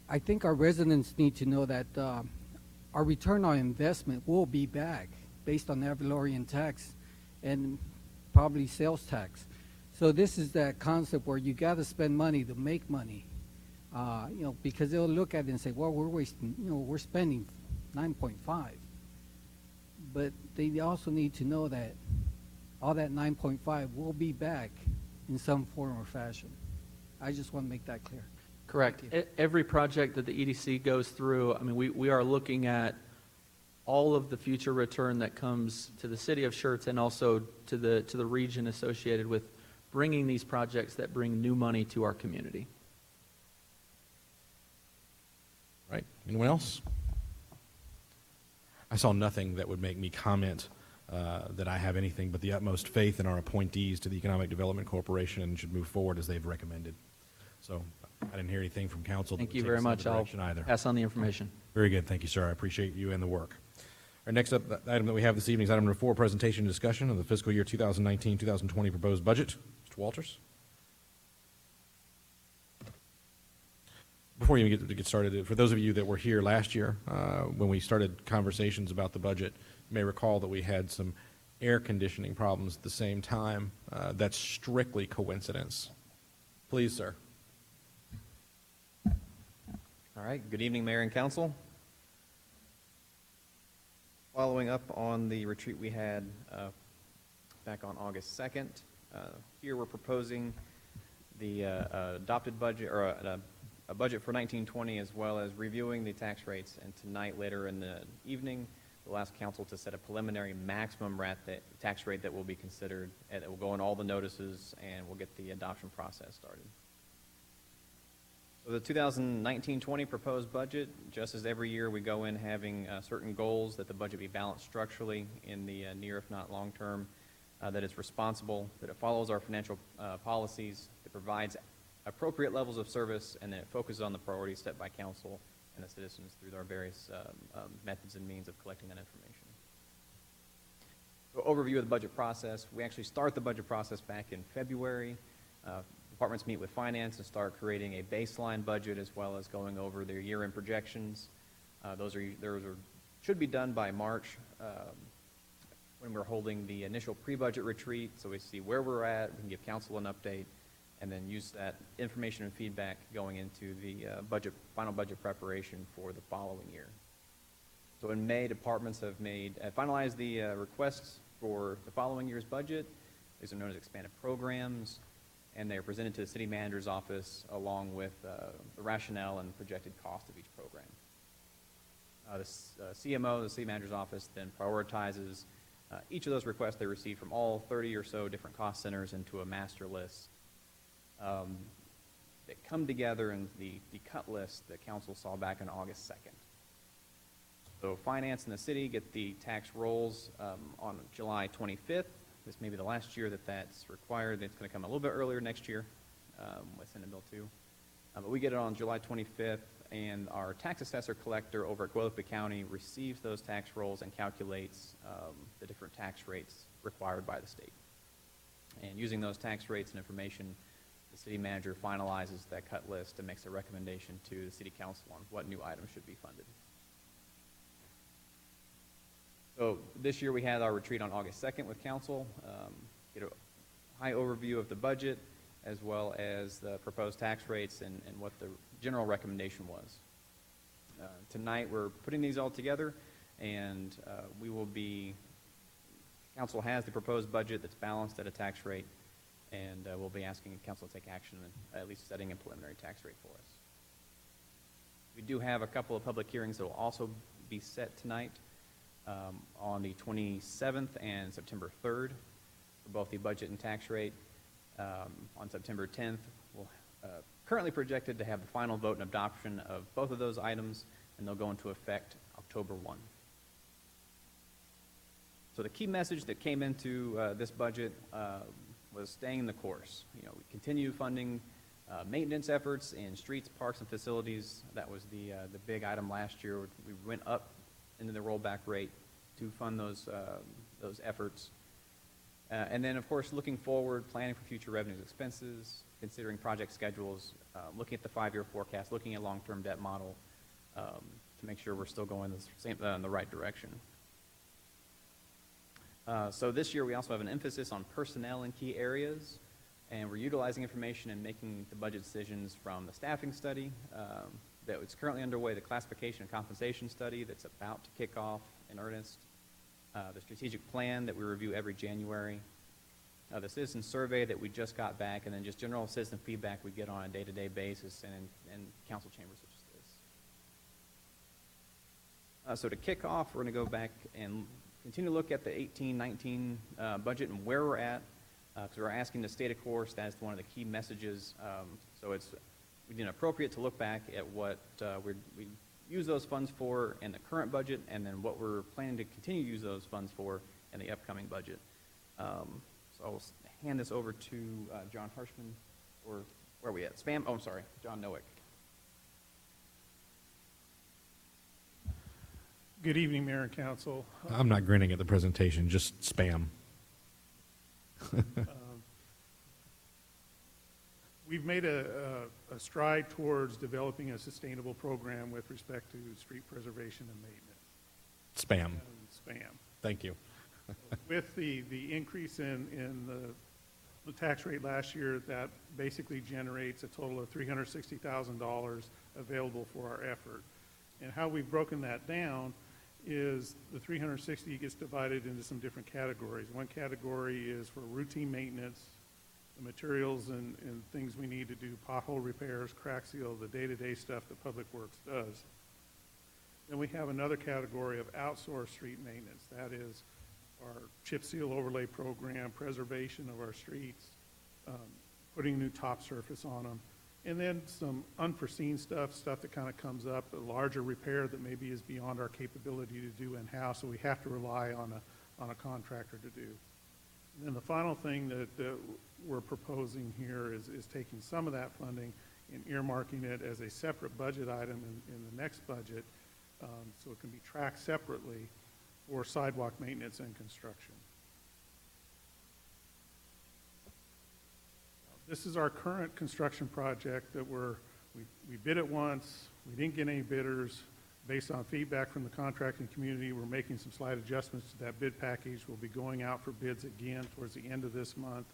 I think our residents need to know that our return on investment will be back based on ad valorem tax and probably sales tax. So this is that concept where you got to spend money to make money. You know, because they'll look at it and say, well, we're wasting, you know, we're spending 9.5. But they also need to know that all that 9.5 will be back in some form or fashion. I just want to make that clear. Correct. Every project that the EDC goes through, I mean, we are looking at all of the future return that comes to the city of Schertz and also to the region associated with bringing these projects that bring new money to our community. Right. Anyone else? I saw nothing that would make me comment that I have anything but the utmost faith in our appointees to the Economic Development Corporation and should move forward as they've recommended. So I didn't hear anything from council. Thank that you would very take us in much. that direction either. Pass on the information. Very good. Thank you, sir. I appreciate you and the work. Our next up, the item that we have this evening is item number 4, presentation and discussion of the fiscal year 2019-2020 proposed budget. Mr. Walters? Before you get started, for those of you that were here last year, when we started conversations about the budget, you may recall that we had some air conditioning problems at the same time. That's strictly coincidence. Please, sir. All right. Good evening, Mayor and Council. Following up on the retreat we had back on August 2nd, here we're proposing the adopted budget, or a budget for 1920, as well as reviewing the tax rates. And tonight, later in the evening, we'll ask council to set a preliminary maximum tax rate that will be considered, and that will go in all the notices, and we'll get the adoption process started. So the 2019-20 proposed budget, just as every year, we go in having certain goals that the budget be balanced structurally in the near, if not long term, that it's responsible, that it follows our financial policies, that provides appropriate levels of service, and that it focuses on the priorities set by council and the citizens through our various methods and means of collecting that information. So overview of the budget process. We actually start the budget process back in February. Departments meet with finance and start creating a baseline budget, as well as going over their year-end projections. Those should be done by March when we're holding the initial pre-budget retreat, so we see where we're at, we can give council an update, and then use that information and feedback going into the final budget preparation for the following year. So in May, departments have finalized the requests for the following year's budget. These are known as expanded programs, and they are presented to the city manager's office along with the rationale and projected cost of each program. The CMO, the city manager's office, then prioritizes each of those requests they receive from all 30 or so different cost centers into a master list that come together in the cut list that council saw back on August 2nd. So finance and the city get the tax rolls on July 25th. This may be the last year that's required. It's going to come a little bit earlier next year with Senate Bill 2. But we get it on July 25th, and our tax assessor collector over at Guadalupe County receives those tax rolls and calculates the different tax rates required by the state. And using those tax rates and information, the city manager finalizes that cut list and makes a recommendation to the city council on what new items should be funded. So this year we had our retreat on August 2nd with council, get a high overview of the budget, as well as the proposed tax rates and what the general recommendation was. Tonight we're putting these all together, and council has the proposed budget that's balanced at a tax rate, and we'll be asking council to take action on at least setting a preliminary tax rate for us. We do have a couple of public hearings that will also be set tonight on the 27th and September 3rd for both the budget and tax rate. On September 10th, we'll currently projected to have the final vote and adoption of both of those items, and they'll go into effect October 1. So the key message that came into this budget was staying the course. You know, we continue funding maintenance efforts in streets, parks, and facilities. That was the big item last year. We went up into the rollback rate to fund those efforts. And then, of course, looking forward, planning for future revenues and expenses, considering project schedules, looking at the 5-year forecast, looking at long-term debt model to make sure we're still going in the right direction. So this year, we also have an emphasis on personnel in key areas, and we're utilizing information and making the budget decisions from the staffing study that is currently underway, the classification and compensation study that's about to kick off in earnest, the strategic plan that we review every January, the citizen survey that we just got back, and then just general citizen feedback we get on a day-to-day basis and council chambers such as this. So to kick off, we're going to go back and continue to look at the 18-19 budget and where we're at, because we're asking to stay the course. That's one of the key messages. So it's appropriate to look back at what we use those funds for in the current budget, and then what we're planning to continue to use those funds for in the upcoming budget. So I'll hand this over to John Harshman, or where are we at? Spam? Oh, I'm sorry, John Nowick. Good evening, Mayor and Council. I'm not grinning at the presentation, just spam. We've made a stride towards developing a sustainable program with respect to street preservation and maintenance. Spam. Spam. Thank you. With the increase in the tax rate last year, that basically generates a total of $360,000 available for our effort. And how we've broken that down is the 360 gets divided into some different categories. One category is for routine maintenance, the materials and things we need to do, pothole repairs, crack seal, the day-to-day stuff that Public Works does. Then we have another category of outsourced street maintenance. That is our chip seal overlay program, preservation of our streets, putting new top surface on them, and then some unforeseen stuff that kind of comes up, a larger repair that maybe is beyond our capability to do in-house, so we have to rely on a contractor to do. And then the final thing that we're proposing here is taking some of that funding and earmarking it as a separate budget item in the next budget, so it can be tracked separately for sidewalk maintenance and construction. This is our current construction project that we bid it once, we didn't get any bidders. Based on feedback from the contracting community, we're making some slight adjustments to that bid package. We'll be going out for bids again towards the end of this month,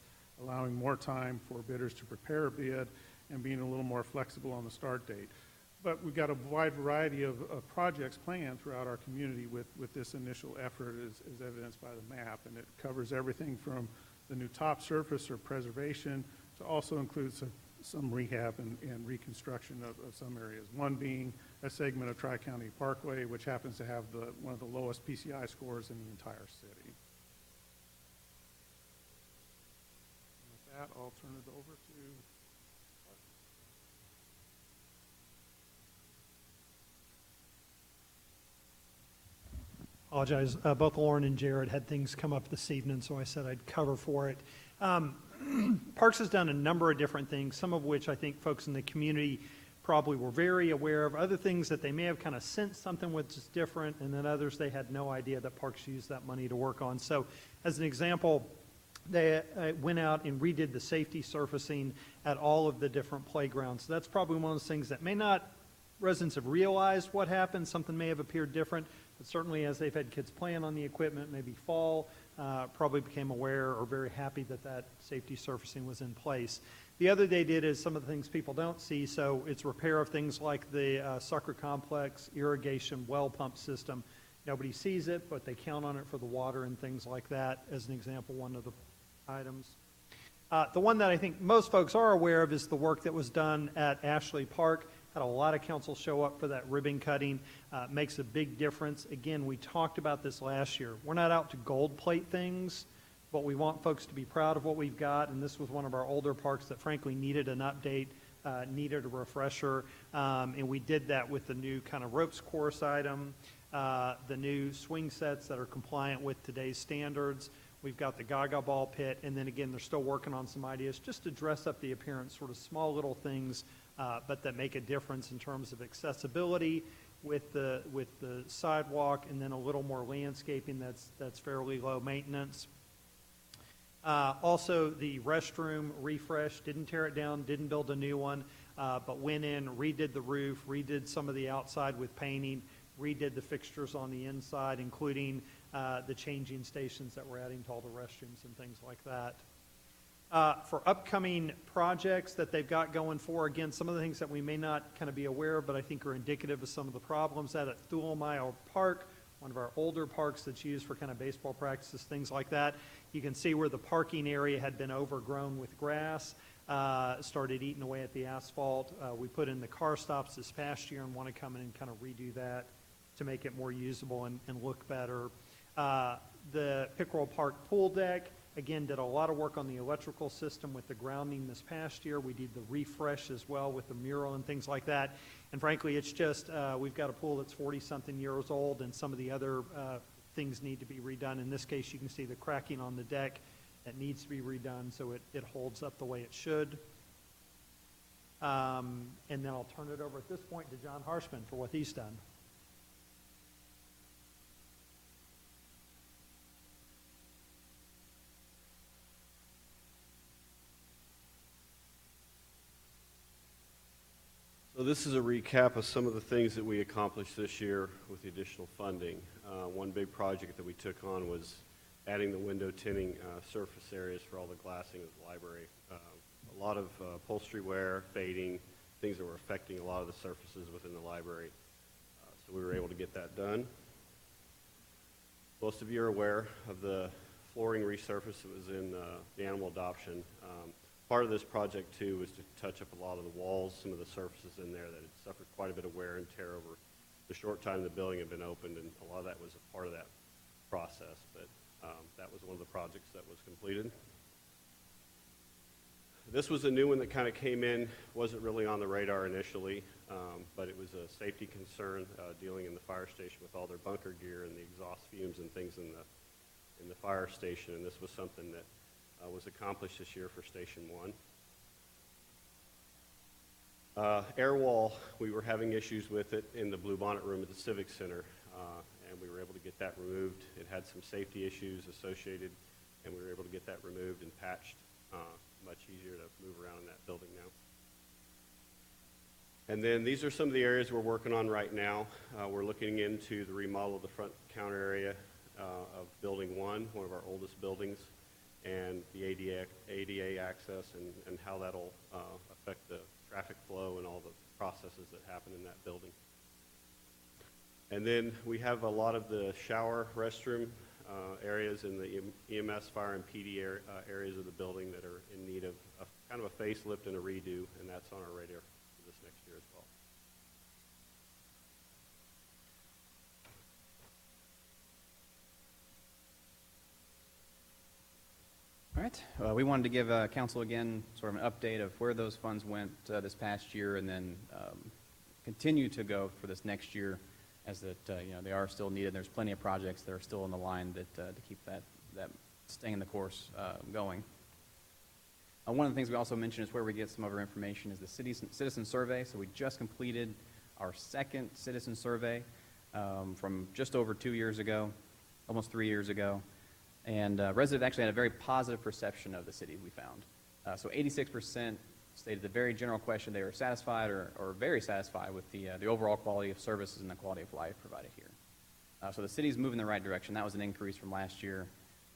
allowing more time for bidders to prepare a bid and being a little more flexible on the start date. But we've got a wide variety of projects planned throughout our community with this initial effort as evidenced by the map. And it covers everything from the new top surface or preservation to also include some rehab and reconstruction of some areas. One being a segment of Tri-County Parkway, which happens to have one of the lowest PCI scores in the entire city. And with that, I'll turn it over to Apologize. Both Lauren and Jared had things come up this evening, so I said I'd cover for it. Parks has done a number of different things, some of which I think folks in the community probably were very aware of. Other things that they may have kind of sensed something which is different, and then others they had no idea that Parks used that money to work on. So as an example, they went out and redid the safety surfacing at all of the different playgrounds. So that's probably one of those things that may not residents have realized what happened. Something may have appeared different, but certainly as they've had kids playing on the equipment, maybe fall, probably became aware or very happy that that safety surfacing was in place. The other they did is some of the things people don't see, so it's repair of things like the soccer complex, irrigation, well pump system. Nobody sees it, but they count on it for the water and things like that, as an example, one of the items. The one that I think most folks are aware of is the work that was done at Ashley Park. Had a lot of council show up for that ribbon cutting. Makes a big difference. Again, we talked about this last year. We're not out to gold plate things, but we want folks to be proud of what we've got, and this was one of our older parks that frankly needed an update, needed a refresher, and we did that with the new kind of ropes course item, the new swing sets that are compliant with today's standards. We've got the Gaga Ball pit, and then again, they're still working on some ideas just to dress up the appearance, sort of small little things, but that make a difference in terms of accessibility with the sidewalk, and then a little more landscaping that's fairly low maintenance. Also, the restroom refresh, didn't tear it down, didn't build a new one, but went in, redid the roof, redid some of the outside with painting, redid the fixtures on the inside, including the changing stations that we're adding to all the restrooms and things like that. For upcoming projects that they've got going for, again, some of the things that we may not kind of be aware of, but I think are indicative of some of the problems at Thule Mile Park, one of our older parks that's used for kind of baseball practices, things like that. You can see where the parking area had been overgrown with grass, started eating away at the asphalt. We put in the car stops this past year and want to come in and kind of redo that to make it more usable and look better. The Pickerel Park pool deck, again, did a lot of work on the electrical system with the grounding this past year. We did the refresh as well with the mural and things like that. And frankly, it's just, we've got a pool that's 40-something years old, and some of the other things need to be redone. In this case, you can see the cracking on the deck that needs to be redone so it holds up the way it should. And then I'll turn it over at this point to John Harshman for what he's done. So this is a recap of some of the things that we accomplished this year with the additional funding. One big project that we took on was adding the window tinting surface areas for all the glassing of the library. A lot of upholstery wear, fading, things that were affecting a lot of the surfaces within the library. So we were able to get that done. Most of you are aware of the flooring resurface that was in the animal adoption. Part of this project, too, was to touch up a lot of the walls, some of the surfaces in there that had suffered quite a bit of wear and tear over the short time the building had been opened, and a lot of that was a part of that process. But that was one of the projects that was completed. This was a new one that kind of came in, wasn't really on the radar initially, but it was a safety concern dealing in the fire station with all their bunker gear and the exhaust fumes and things in the fire station, and this was something that was accomplished this year for Station 1. Air wall, we were having issues with it in the Blue Bonnet room at the Civic Center, and we were able to get that removed. It had some safety issues associated, and we were able to get that removed and patched. Much easier to move around in that building now. And then these are some of the areas we're working on right now. We're looking into the remodel of the front counter area of Building 1, one of our oldest buildings, and the ADA access and how that'll affect the traffic flow and all the processes that happen in that building. And then we have a lot of the shower, restroom areas in the EMS, fire, and PD areas of the building that are in need of kind of a facelift and a redo, and that's on our radar for this next year as well. All right. We wanted to give council again sort of an update of where those funds went this past year, and then continue to go for this next year, as that they are still needed. There's plenty of projects that are still in the line that to keep that staying the course going. One of the things we also mentioned is where we get some of our information is the citizen survey. So we just completed our second citizen survey from just over 2 years ago, almost 3 years ago. And residents actually had a very positive perception of the city, we found. So 86% stated the very general question they were satisfied or very satisfied with the overall quality of services and the quality of life provided here. So the city's moving in the right direction. That was an increase from last year.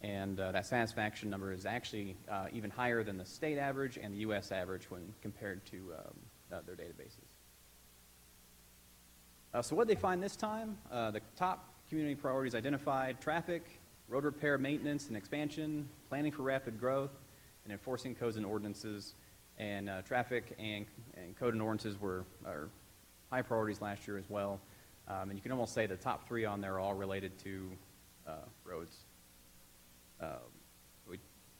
And that satisfaction number is actually even higher than the state average and the U.S. average when compared to their databases. So what did they find this time? The top community priorities identified: traffic, road repair, maintenance, and expansion, planning for rapid growth, and enforcing codes and ordinances. And traffic and code and ordinances were high priorities last year as well. And you can almost say the top three on there are all related to roads.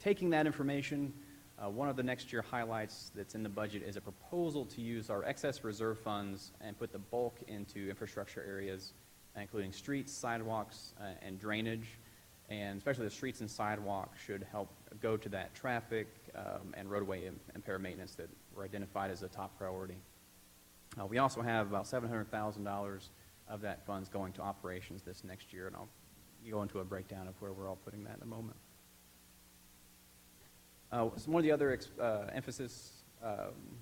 Taking that information, one of the next year highlights that's in the budget is a proposal to use our excess reserve funds and put the bulk into infrastructure areas, including streets, sidewalks, and drainage. And especially the streets and sidewalks should help go to that traffic and roadway impair maintenance that were identified as a top priority. We also have about $700,000 of that funds going to operations this next year, and I'll go into a breakdown of where we're all putting that in a moment. So one of the other emphasis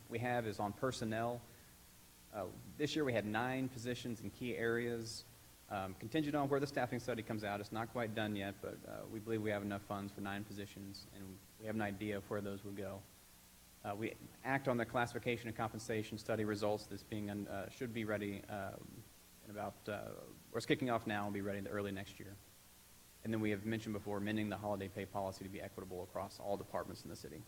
we have is on personnel. This year we had 9 positions in key areas. Contingent on where the staffing study comes out, it's not quite done yet, but we believe we have enough funds for 9 positions, and we have an idea of where those will go. We act on the classification and compensation study results. This being should be ready in about, or it's kicking off now and be ready in the early next year. And then we have mentioned before, amending the holiday pay policy to be equitable across all departments in the city.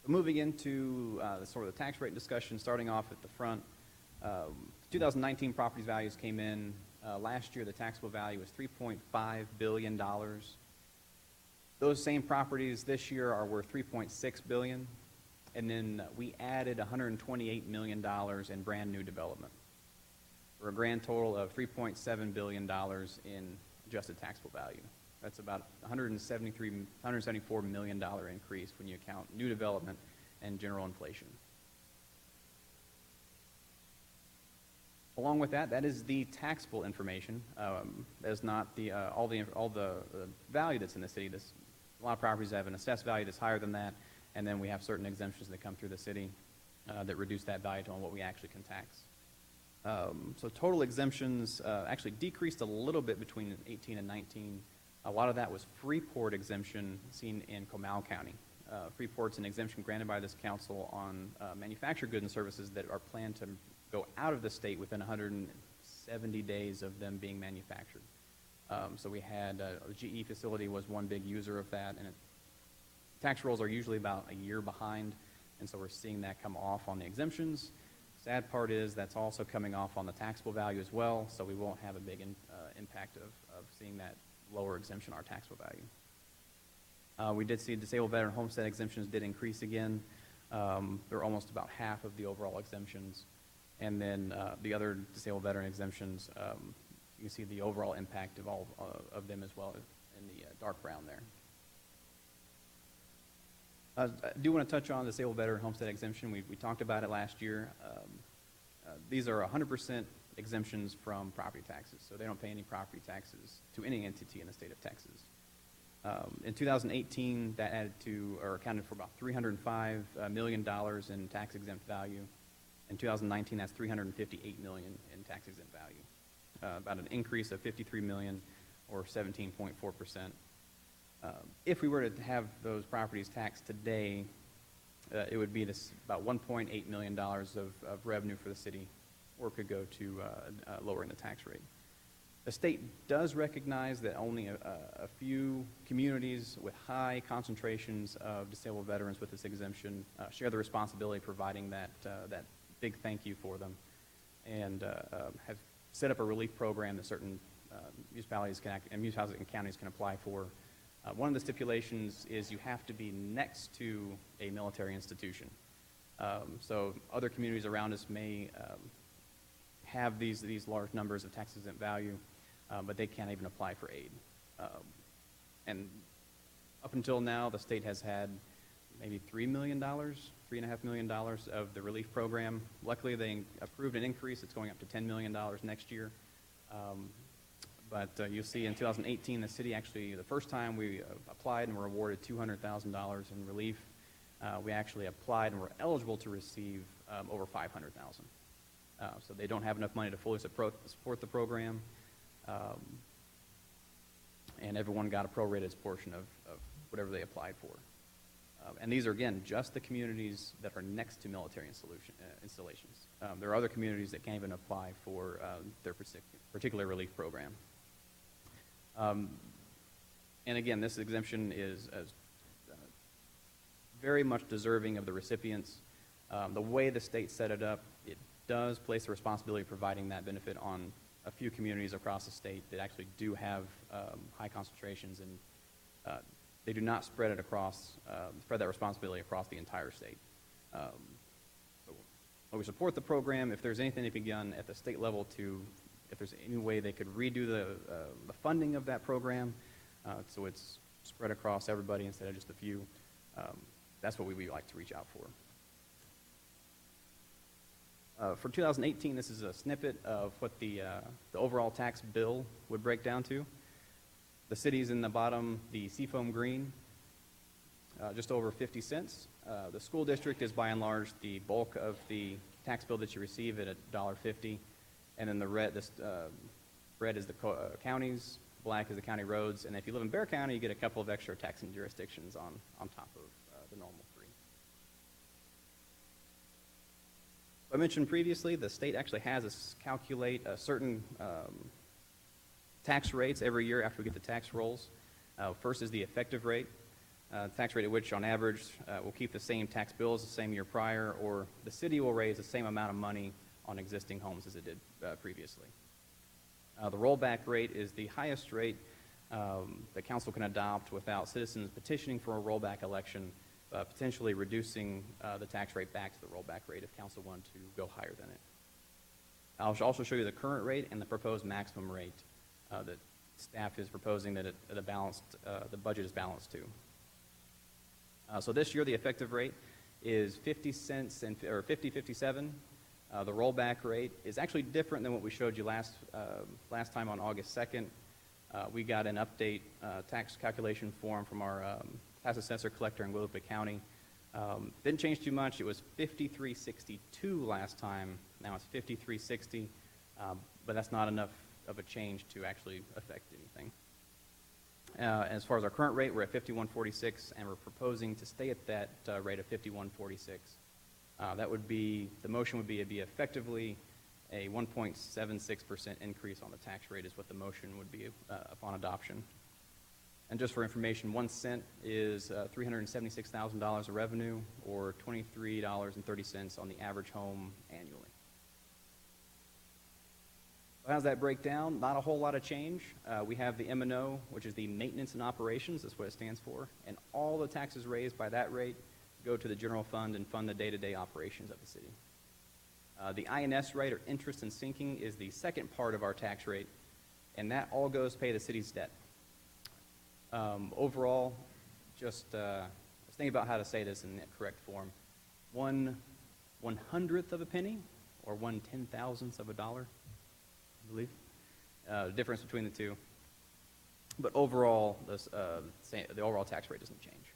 Moving into sort of the tax rate discussion, starting off at the front. 2019 properties values came in. Last year, the taxable value was $3.5 billion. Those same properties this year are worth $3.6 billion. And then we added $128 million in brand new development, for a grand total of $3.7 billion in adjusted taxable value. That's about $174 million increase when you account new development and general inflation. Along with that, that is the taxable information. That is not the all the value that's in the city. A lot of properties have an assessed value that's higher than that, and then we have certain exemptions that come through the city that reduce that value to what we actually can tax. So total exemptions actually decreased a little bit between 18 and 19. A lot of that was Freeport exemption seen in Comal County. Freeport's an exemption granted by this council on manufactured goods and services that are planned to go out of the state within 170 days of them being manufactured. So we had a GE facility was one big user of that, and tax rolls are usually about a year behind, and so we're seeing that come off on the exemptions. Sad part is that's also coming off on the taxable value as well, so we won't have a big impact of seeing that lower exemption on our taxable value. We did see disabled veteran homestead exemptions did increase again. They're almost about half of the overall exemptions. And then the other disabled veteran exemptions, you can see the overall impact of all of them as well in the dark brown there. I do want to touch on the disabled veteran homestead exemption. We talked about it last year. These are 100% exemptions from property taxes, so they don't pay any property taxes to any entity in the state of Texas. In 2018, that added to or accounted for about $305 million in tax exempt value. In 2019, that's $358 million in tax exempt value, about an increase of $53 million or 17.4%. If we were to have those properties taxed today, it would be about $1.8 million of revenue for the city, or could go to lowering the tax rate. The state does recognize that only a few communities with high concentrations of disabled veterans with this exemption share the responsibility of providing that big thank you for them, and have set up a relief program that certain municipalities and municipalities and counties can apply for. One of the stipulations is you have to be next to a military institution. So other communities around us may have these large numbers of tax exempt value, but they can't even apply for aid. And up until now, the state has had maybe $3 million, $3.5 million of the relief program. Luckily, they approved an increase. It's going up to $10 million next year. But you'll see in 2018, the city actually, the first time we applied and were awarded $200,000 in relief, we actually applied and were eligible to receive over $500,000. So they don't have enough money to fully support the program, and everyone got a prorated portion of whatever they applied for. And these are, again, just the communities that are next to military installations. There are other communities that can't even apply for their particular relief program. And again, this exemption is very much deserving of the recipients. The way the state set it up, it does place the responsibility of providing that benefit on a few communities across the state that actually do have high concentrations, and they do not spread it across, spread that responsibility across the entire state. So we support the program. If there's anything that can be done at the state level to if there's any way they could redo the funding of that program, so it's spread across everybody instead of just a few. That's what we would like to reach out for. For 2018, this is a snippet of what the overall tax bill would break down to. The city's in the bottom, the seafoam green, just over 50 cents. The school district is by and large the bulk of the tax bill that you receive at $1.50, and then the red, red is the counties, black is the county roads, and if you live in Bear County, you get a couple of extra taxing jurisdictions on top of the normal three. I mentioned previously, the state actually has us calculate a certain tax rates every year after we get the tax rolls. First is the effective rate, tax rate at which on average will keep the same tax bills the same year prior, or the city will raise the same amount of money on existing homes as it did previously. The rollback rate is the highest rate that council can adopt without citizens petitioning for a rollback election, potentially reducing the tax rate back to the rollback rate if council wanted to go higher than it. I'll also show you the current rate and the proposed maximum rate that staff is proposing that the budget is balanced to. So this year the effective rate is 50 cents or 50.57. The rollback rate is actually different than what we showed you last time on August 2nd. We got an update tax calculation form from our tax assessor collector in Guadalupe County. Didn't change too much. It was 53.62 last time. Now it's 53.60, but that's not enough of a change to actually affect anything. As far as our current rate, we're at 51.46, and we're proposing to stay at that rate of 51.46. That would be, the motion would be effectively a 1.76% increase on the tax rate is what the motion would be upon adoption. And just for information, 1 cent is $376,000 of revenue, or $23.30 on the average home annually. So how does that break down? Not a whole lot of change. We have the M&O, which is the maintenance and operations. That's what it stands for. And all the taxes raised by that rate go to the general fund and fund the day-to-day operations of the city. The INS rate, or interest and sinking, is the second part of our tax rate, and that all goes to pay the city's debt. Overall, just think about how to say this in the correct form. 1/100th of a penny, or 1/10,000th of a dollar, I believe. The difference between the two. But overall, the overall tax rate doesn't change.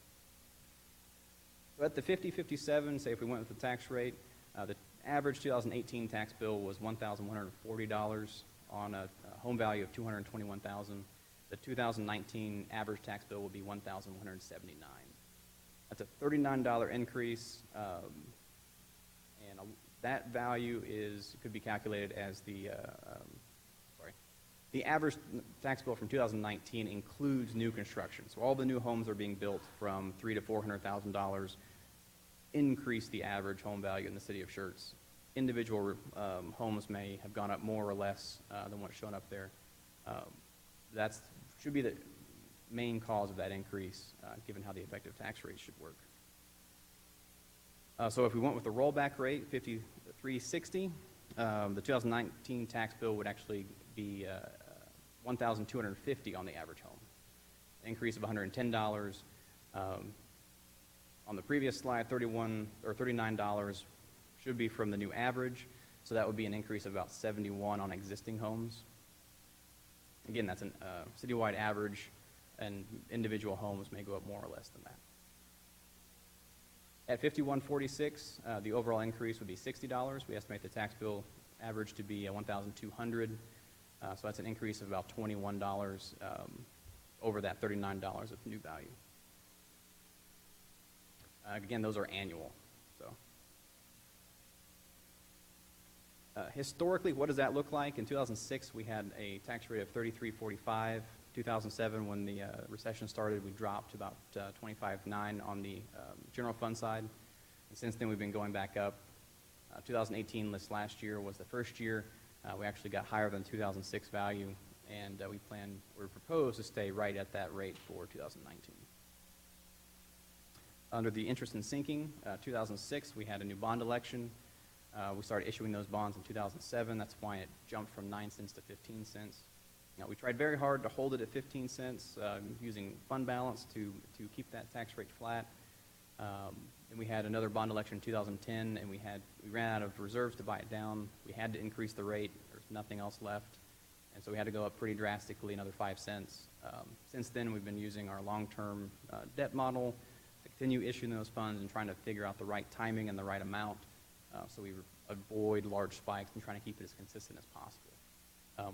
So at the 50.57, say if we went with the tax rate, the average 2018 tax bill was $1,140 on a home value of $221,000. The 2019 average tax bill will be $1,179. That's a $39 increase, and that value could be calculated as the average tax bill from 2019 includes new construction. So all the new homes are being built from $300,000 to $400,000, increase the average home value in the city of Schertz. Individual homes may have gone up more or less than what's shown up there. That should be the main cause of that increase, given how the effective tax rate should work. So if we went with the rollback rate, 53.60, the 2019 tax bill would actually be $1,250 on the average home, an increase of $110. On the previous slide, $39 should be from the new average, so that would be an increase of about 71 on existing homes. Again, that's a citywide average, and individual homes may go up more or less than that. At 51.46, the overall increase would be $60. We estimate the tax bill average to be $1,200, so that's an increase of about $21 over that $39 of new value. Again, those are annual. So, historically, what does that look like? In 2006, we had a tax rate of 33.45. 2007, when the recession started, we dropped to about 25.9 on the general fund side. And since then, we've been going back up. 2018, this last year, was the first year we actually got higher than 2006 value, and we propose to stay right at that rate for 2019. Under the interest and sinking, 2006, we had a new bond election. We started issuing those bonds in 2007. That's why it jumped from 9 cents to 15 cents. We tried very hard to hold it at 15 cents using fund balance to keep that tax rate flat. And we had another bond election in 2010, and we ran out of reserves to buy it down. We had to increase the rate. There's nothing else left. And so we had to go up pretty drastically, another 5 cents. Since then, we've been using our long-term debt model to continue issuing those funds and trying to figure out the right timing and the right amount so we avoid large spikes and trying to keep it as consistent as possible.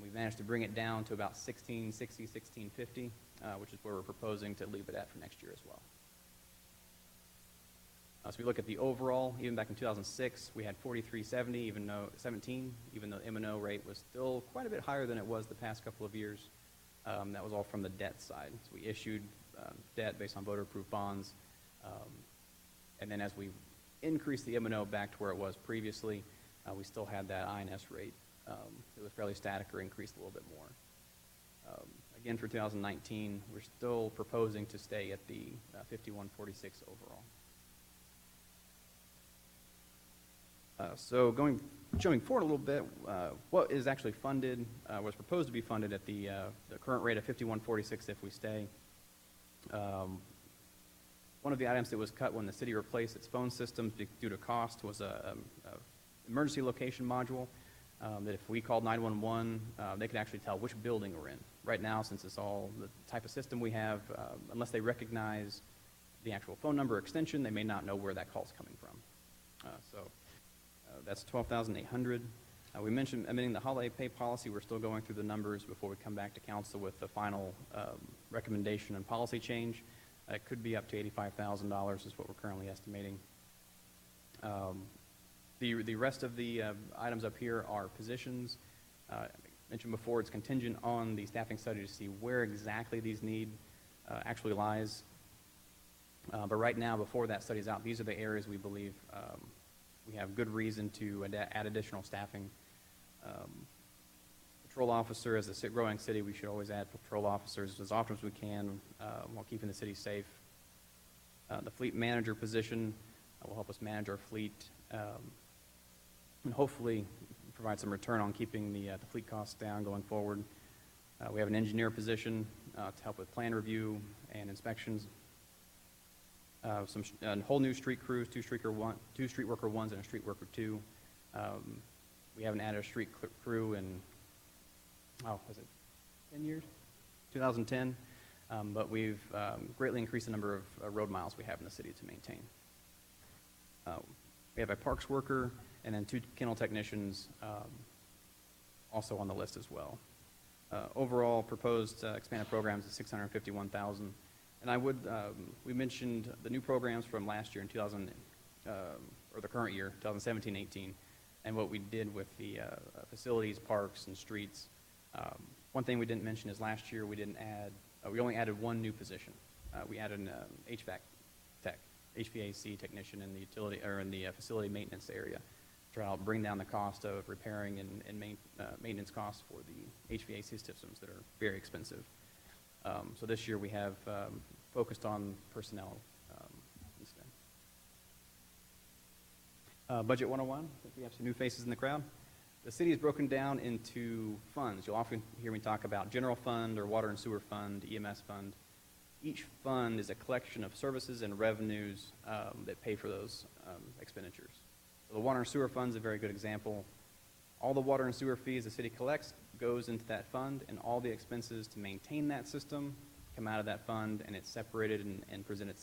We've managed to bring it down to about 1660, 1650, which is where we're proposing to leave it at for next year as well. So we look at the overall, even back in 2006, we had 4370, even though the M&O rate was still quite a bit higher than it was the past couple of years. That was all from the debt side. So we issued debt based on voter-approved bonds. And then as we increased the M&O back to where it was previously, we still had that INS rate. It was fairly static or increased a little bit more. Again, for 2019, we're still proposing to stay at the 5146 overall. So jumping forward a little bit, what is actually funded, was proposed to be funded at the current rate of 5146 if we stay. One of the items that was cut when the city replaced its phone systems due to cost was a emergency location module that if we called 911, they could actually tell which building we're in. Right now, since it's all the type of system we have, unless they recognize the actual phone number or extension, they may not know where that call's coming from. That's $12,800. We mentioned amending the holiday pay policy. We're still going through the numbers before we come back to council with the final recommendation and policy change. It could be up to $85,000 is what we're currently estimating. The rest of the items up here are positions. I mentioned before, it's contingent on the staffing study to see where exactly these need actually lies. But right now, before that study is out, these are the areas we believe we have good reason to add additional staffing. Patrol officer, as a growing city, we should always add patrol officers as often as we can while keeping the city safe. The fleet manager position will help us manage our fleet and hopefully provide some return on keeping the fleet costs down going forward. We have an engineer position to help with plan review and inspections. A whole new street crews, two street worker ones and a street worker two. We haven't added a street crew in, was it 10 years? 2010. But we've greatly increased the number of road miles we have in the city to maintain. We have a parks worker and then 2 kennel technicians also on the list as well. Overall proposed expanded programs is $651,000. And we mentioned the new programs from last year in or the current year, 2017-18, and what we did with the facilities, parks, and streets. One thing we didn't mention is last year we only added one new position. We added an HVAC technician in the facility maintenance area to try to bring down the cost of repairing and maintenance costs for the HVAC systems that are very expensive. So this year we have focused on personnel instead. Budget 101, I think we have some new faces in the crowd. The city is broken down into funds. You'll often hear me talk about general fund or water and sewer fund, EMS fund. Each fund is a collection of services and revenues that pay for those expenditures. So the water and sewer fund is a very good example. All the water and sewer fees the city collects goes into that fund, and all the expenses to maintain that system come out of that fund, and it's separated and presented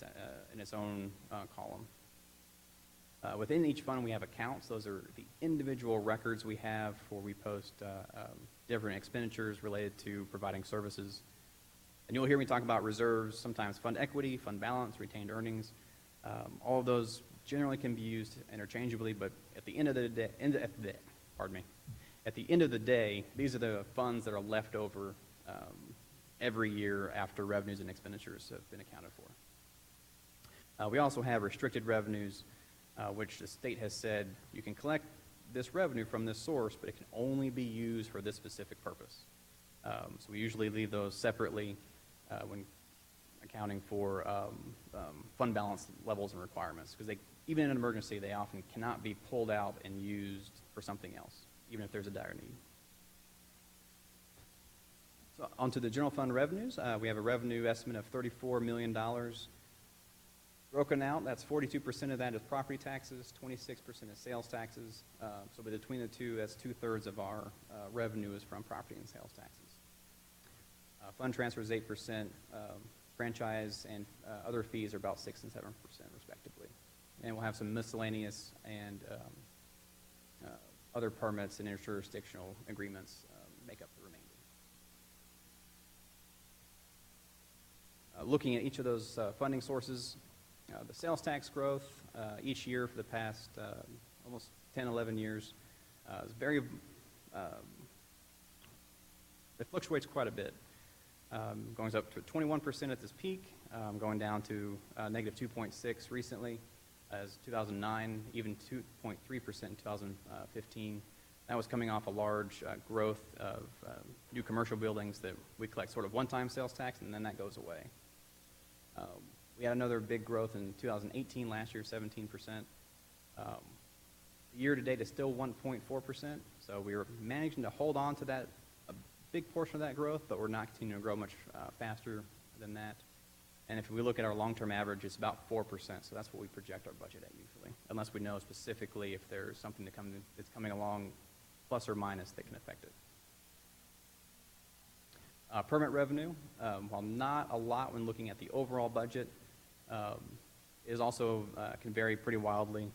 in its own column. Within each fund, we have accounts. Those are the individual records we have where we post different expenditures related to providing services. And you'll hear me talk about reserves, sometimes fund equity, fund balance, retained earnings. All of those generally can be used interchangeably, but at the end of the day, these are the funds that are left over every year after revenues and expenditures have been accounted for. We also have restricted revenues, which the state has said you can collect this revenue from this source, but it can only be used for this specific purpose. So we usually leave those separately when accounting for fund balance levels and requirements, because even in an emergency, they often cannot be pulled out and used for something else, even if there's a dire need. So onto the general fund revenues. We have a revenue estimate of $34 million. Broken out, that's 42% of that is property taxes, 26% is sales taxes. So between the two, that's 2/3 of our revenue is from property and sales taxes. Fund transfer is 8%. Franchise and other fees are about 6% and 7% respectively. And we'll have some miscellaneous and other permits and interjurisdictional agreements make up the remainder. Looking at each of those funding sources, the sales tax growth each year for the past almost 10, 11 years is very, it fluctuates quite a bit. Going up to 21% at this peak, going down to negative 2.6 recently, as 2009, even 2.3% in 2015. That was coming off a large growth of new commercial buildings that we collect sort of one-time sales tax, and then that goes away. We had another big growth in 2018 last year, 17%. Year to date is still 1.4%, so we were managing to hold on to that, a big portion of that growth, but we're not continuing to grow much faster than that. And if we look at our long-term average, it's about 4%, so that's what we project our budget at usually, unless we know specifically if there's something that's coming along, plus or minus, that can affect it. Permit revenue, while not a lot when looking at the overall budget, is also can vary pretty wildly.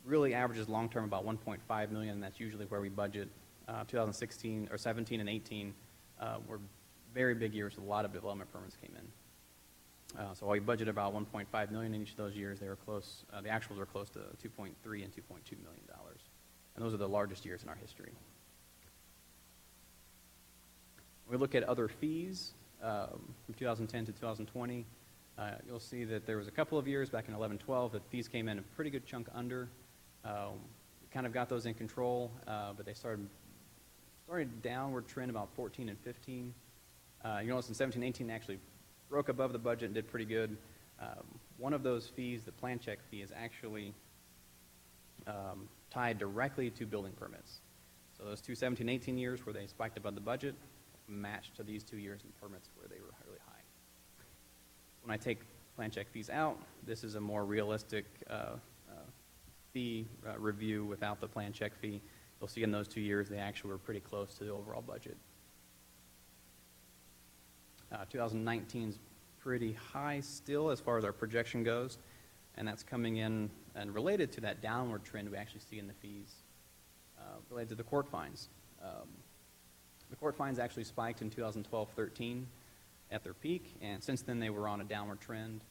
Really averages long-term about $1.5 million, and that's usually where we budget. 2016 or 17 and 18 were very big years. A lot of development permits came in. So while we budgeted about $1.5 million in each of those years, they were close. The actuals were close to $2.3 and $2.2 million, and those are the largest years in our history. When we look at other fees from 2010 to 2020, you'll see that there was a couple of years back in 11-12 that fees came in a pretty good chunk under. We kind of got those in control, but they started downward trend about 14 and 15. You notice in 17-18 they actually broke above the budget and did pretty good. One of those fees, the plan check fee, is actually tied directly to building permits. So those two 17-18 years where they spiked above the budget matched to these 2 years in permits where they were really high. When I take plan check fees out, this is a more realistic fee review without the plan check fee. You'll see in those 2 years they actually were pretty close to the overall budget. 2019 is pretty high still as far as our projection goes, and that's coming in and related to that downward trend we actually see in the fees related to the court fines. The court fines actually spiked in 2012-13 at their peak, and since then they were on a downward trend.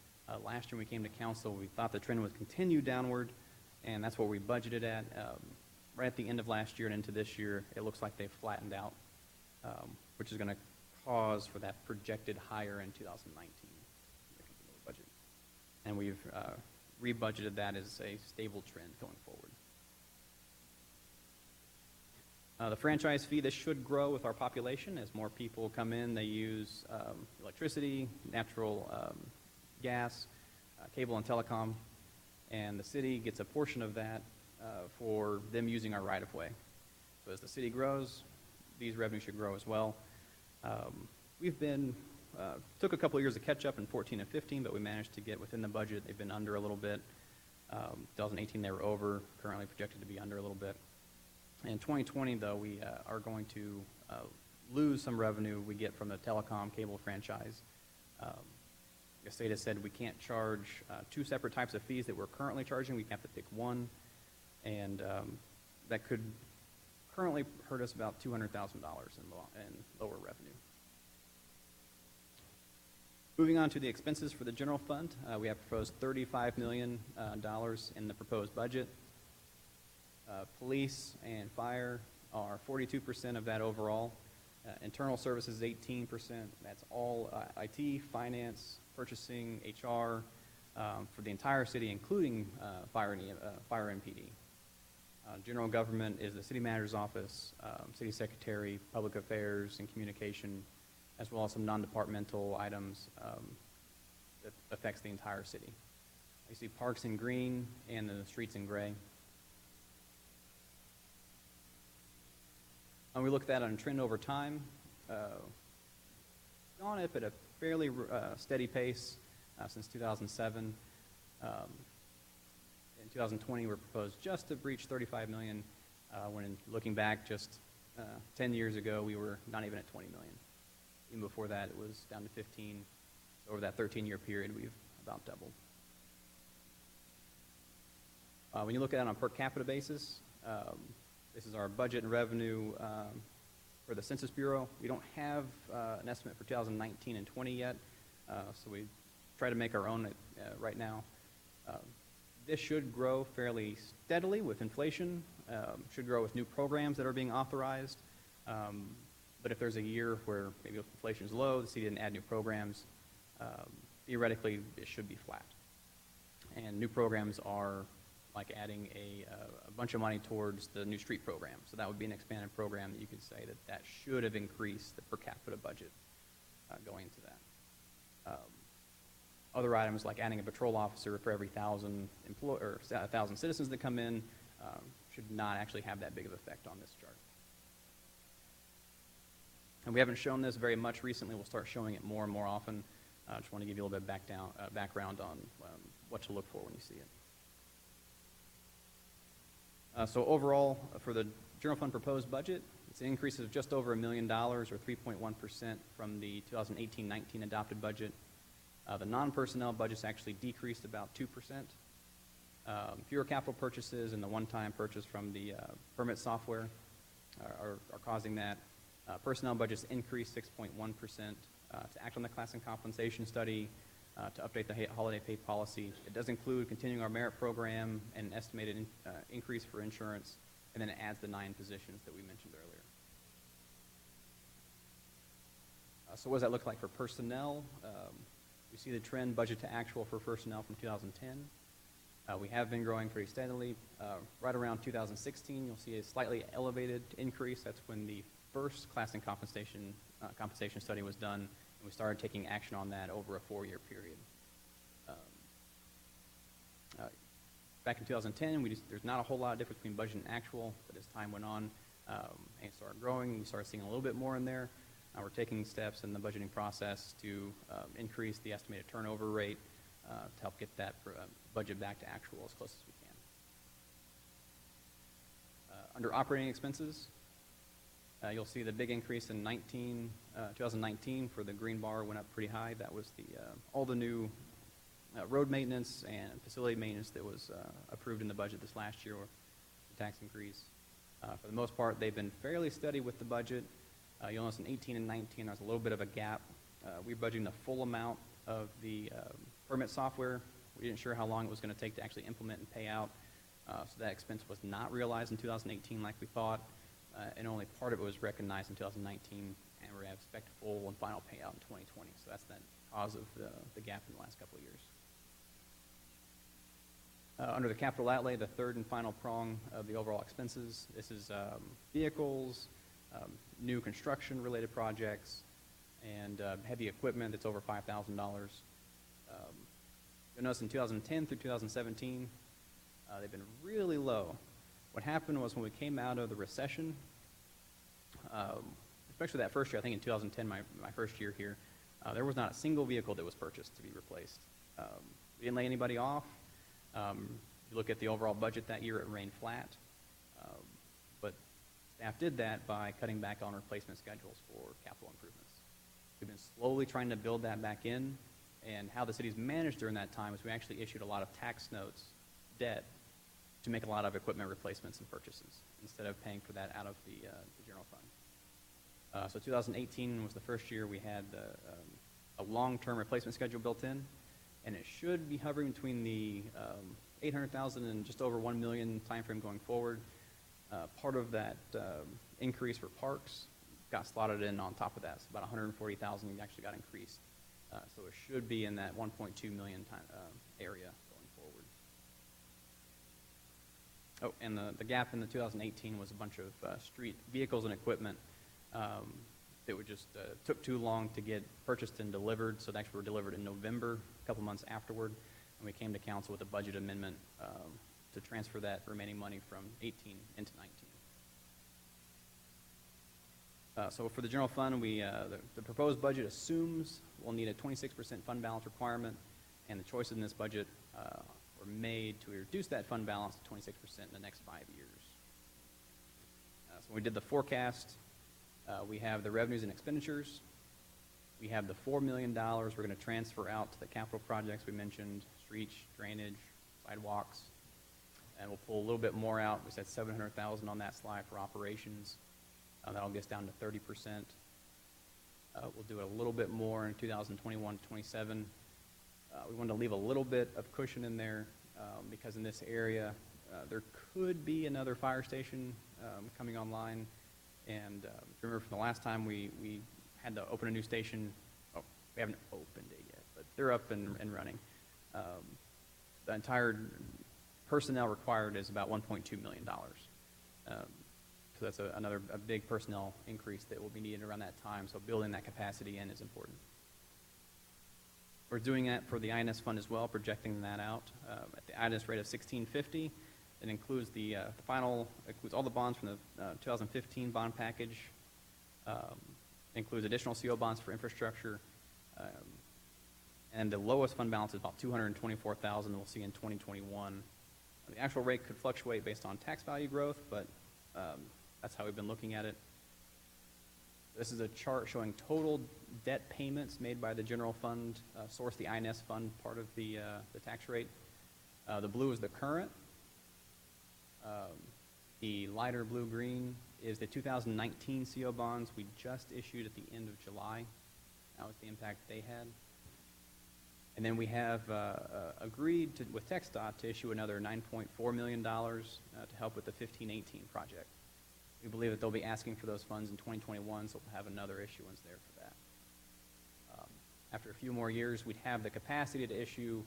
Last year when we came to council, we thought the trend would continue downward, and that's what we budgeted at. Right at the end of last year and into this year, it looks like they've flattened out, which is going to cause for that projected higher in 2019 budget. And we've rebudgeted that as a stable trend going forward. The franchise fee, this should grow with our population. As more people come in, they use electricity, natural gas, cable and telecom, and the city gets a portion of that for them using our right-of-way. So as the city grows, these revenues should grow as well. We've been, took a couple of years to catch up in 14 and 15, but we managed to get within the budget. They've been under a little bit. 2018 they were over, currently projected to be under a little bit. In 2020, though, we are going to lose some revenue we get from the telecom cable franchise. The state has said we can't charge two separate types of fees that we're currently charging. We have to pick one, and that could currently hurt us about $200,000 in lower revenue. Moving on to the expenses for the general fund, we have proposed $35 million in the proposed budget. Police and fire are 42% of that overall. Internal services 18%. That's all IT, finance, purchasing, HR for the entire city, including fire and PD. General government is the city manager's office, city secretary, public affairs and communication, as well as some non-departmental items that affects the entire city. You see parks in green and the streets in gray. And we look at that on a trend over time. Gone up at a fairly steady pace since 2007. In 2020, we're proposed just to breach 35 million. When looking back just 10 years ago, we were not even at 20 million. Even before that, it was down to 15. Over that 13-year period, we've about doubled. When you look at it on a per capita basis, this is our budget and revenue for the Census Bureau. We don't have an estimate for 2019 and 20 yet, so we try to make our own right now. This should grow fairly steadily with inflation, should grow with new programs that are being authorized. But if there's a year where maybe inflation is low, the city didn't add new programs, theoretically it should be flat. And new programs are like adding a bunch of money towards the new street program. So that would be an expanded program that you could say that should have increased the per capita budget going into that. Other items like adding a patrol officer for every 1,000 citizens that come in should not actually have that big of an effect on this chart. And we haven't shown this very much recently. We'll start showing it more and more often. I just want to give you a little bit of background on what to look for when you see it. So overall, for the general fund proposed budget, it's an increase of just over $1 million, or 3.1% from the 2018-19 adopted budget. The non-personnel budget's actually decreased about 2%. Fewer capital purchases and the one-time purchase from the permit software are causing that. Personnel budget's increased 6.1% to act on the class and compensation study, to update the holiday pay policy. It does include continuing our merit program and an estimated increase for insurance, and then it adds the 9 positions that we mentioned earlier. So what does that look like for personnel? We see the trend budget to actual for personnel from 2010. We have been growing pretty steadily. Right around 2016, you'll see a slightly elevated increase. That's when the first class and compensation study was done, and we started taking action on that over a 4-year period. Back in 2010, there's not a whole lot of difference between budget and actual, but as time went on, and started growing, you started seeing a little bit more in there. We're taking steps in the budgeting process to increase the estimated turnover rate to help get that budget back to actual as close as we can. Under operating expenses, you'll see the big increase in 2019 for the green bar went up pretty high. That was all the new road maintenance and facility maintenance that was approved in the budget this last year, or the tax increase. For the most part, they've been fairly steady with the budget. You'll notice in 18 and 19, there's a little bit of a gap. We're budgeting the full amount of the permit software. We didn't sure how long it was going to take to actually implement and pay out. So that expense was not realized in 2018 like we thought, and only part of it was recognized in 2019, and we're going to expect full and final payout in 2020. So that's the cause of the gap in the last couple of years. Under the capital outlay, the third and final prong of the overall expenses, this is vehicles, new construction-related projects, and heavy equipment that's over $5,000. You'll notice in 2010 through 2017, they've been really low. What happened was when we came out of the recession, especially that first year, I think in 2010, my first year here, there was not a single vehicle that was purchased to be replaced. We didn't lay anybody off. You look at the overall budget that year, it remained flat. But staff did that by cutting back on replacement schedules for capital improvements. We've been slowly trying to build that back in, and how the city's managed during that time is we actually issued a lot of tax notes, debt, to make a lot of equipment replacements and purchases, instead of paying for that out of the general fund. So 2018 was the first year we had a long-term replacement schedule built in, and it should be hovering between the 800,000 and just over 1 million timeframe going forward. Part of that increase for parks got slotted in on top of that, so about 140,000 actually got increased. So it should be in that 1.2 million area going forward. Oh, and the gap in the 2018 was a bunch of street vehicles and equipment that were just took too long to get purchased and delivered, so they actually were delivered in November, a couple months afterward. and we came to council with a budget amendment to transfer that remaining money from 18 into 19. So for the general fund, the proposed budget assumes we'll need a 26% fund balance requirement, and the choices in this budget were made to reduce that fund balance to 26% in the next 5 years. So when we did the forecast, we have the revenues and expenditures. We have the $4 million we're going to transfer out to the capital projects we mentioned, streets, drainage, sidewalks, and we'll pull a little bit more out. We said $700,000 on that slide for operations. That'll get us down to 30%. We'll do it a little bit more in 2021 to 27. We wanted to leave a little bit of cushion in there because in this area there could be another fire station coming online. And remember from the last time we had to open a new station. Oh, we haven't opened it yet, but they're up and running. The entire personnel required is about $1.2 million. So that's another big personnel increase that will be needed around that time. So building that capacity in is important. We're doing that for the INS fund as well, projecting that out at the INS rate of $16.50. It includes includes all the bonds from the 2015 bond package, includes additional CO bonds for infrastructure, and the lowest fund balance is about $224,000 we'll see in 2021. The actual rate could fluctuate based on tax value growth, but that's how we've been looking at it. This is a chart showing total debt payments made by the general fund, source the INS fund part of the tax rate. The blue is the current. The lighter blue-green is the 2019 CO bonds we just issued at the end of July. That was the impact they had. And then we have agreed with TxDOT to issue another $9.4 million to help with the 15-18 project. We believe that they'll be asking for those funds in 2021, so we'll have another issuance there for that. After a few more years, we'd have the capacity to issue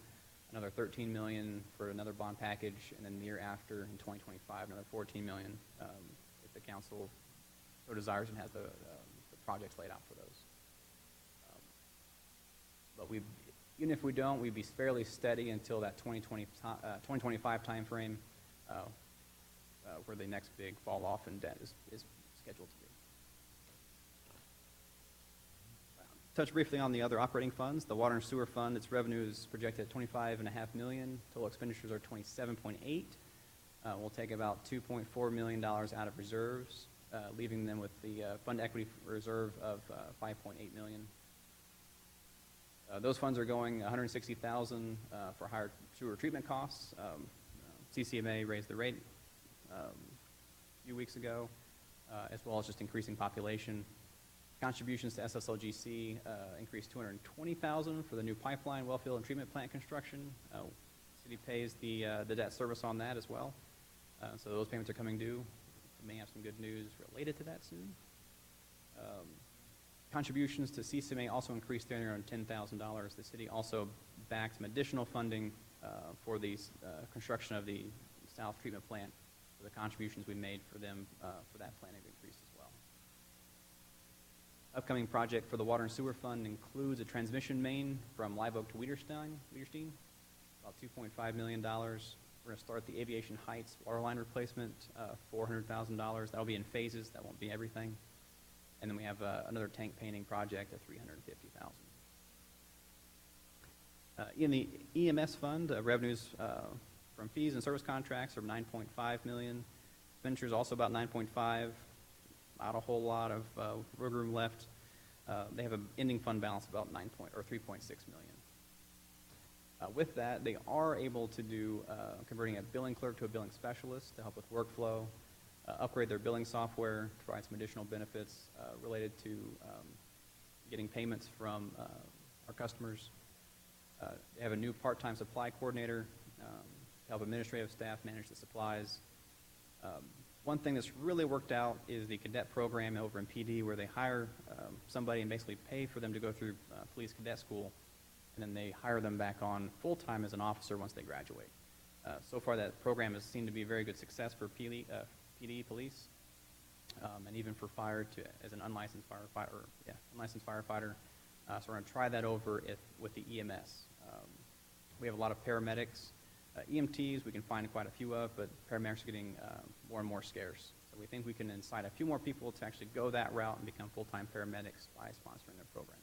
another $13 million for another bond package, and then the year after, in 2025, another $14 million if the council so desires and has the projects laid out for those. But even if we don't, we'd be fairly steady until that 2025 timeframe, where the next big fall off in debt is scheduled to be. Touch briefly on the other operating funds. The water and sewer fund, its revenue is projected at $25.5 million. Total expenditures are $27.8. We'll take about $2.4 million out of reserves, leaving them with the fund equity reserve of $5.8 million. Those funds are going $160,000 for higher sewer treatment costs. CCMA raised the rate a few weeks ago, as well as just increasing population. Contributions to SSLGC increased $220,000 for the new pipeline, wellfield, and treatment plant construction. City pays the debt service on that as well. So those payments are coming due. We may have some good news related to that soon. Contributions to CCMA also increased $310,000. The city also backed some additional funding for the construction of the South Treatment Plant. For the contributions we made for them for that plant have increased as well. Upcoming project for the Water and Sewer Fund includes a transmission main from Live Oak to Wiederstein, about $2.5 million. We're going to start the Aviation Heights water line replacement, $400,000. That'll be in phases. That won't be everything. And then we have another tank painting project at $350,000. In the EMS fund, revenues from fees and service contracts are $9.5 million. Expenditures also about $9.5. Not a whole lot of road room left. They have an ending fund balance of about $3.6 million. With that, they are able to do converting a billing clerk to a billing specialist to help with workflow, upgrade their billing software, provide some additional benefits related to getting payments from our customers. They have a new part-time supply coordinator to help administrative staff manage the supplies. One thing that's really worked out is the cadet program over in PD, where they hire somebody and basically pay for them to go through police cadet school, and then they hire them back on full-time as an officer once they graduate. So far, that program has seemed to be a very good success for PD police, and even for fire as an unlicensed firefighter. So we're going to try that over with the EMS. We have a lot of paramedics. EMTs, we can find quite a few of, but paramedics are getting more and more scarce. So we think we can incite a few more people to actually go that route and become full-time paramedics by sponsoring their program.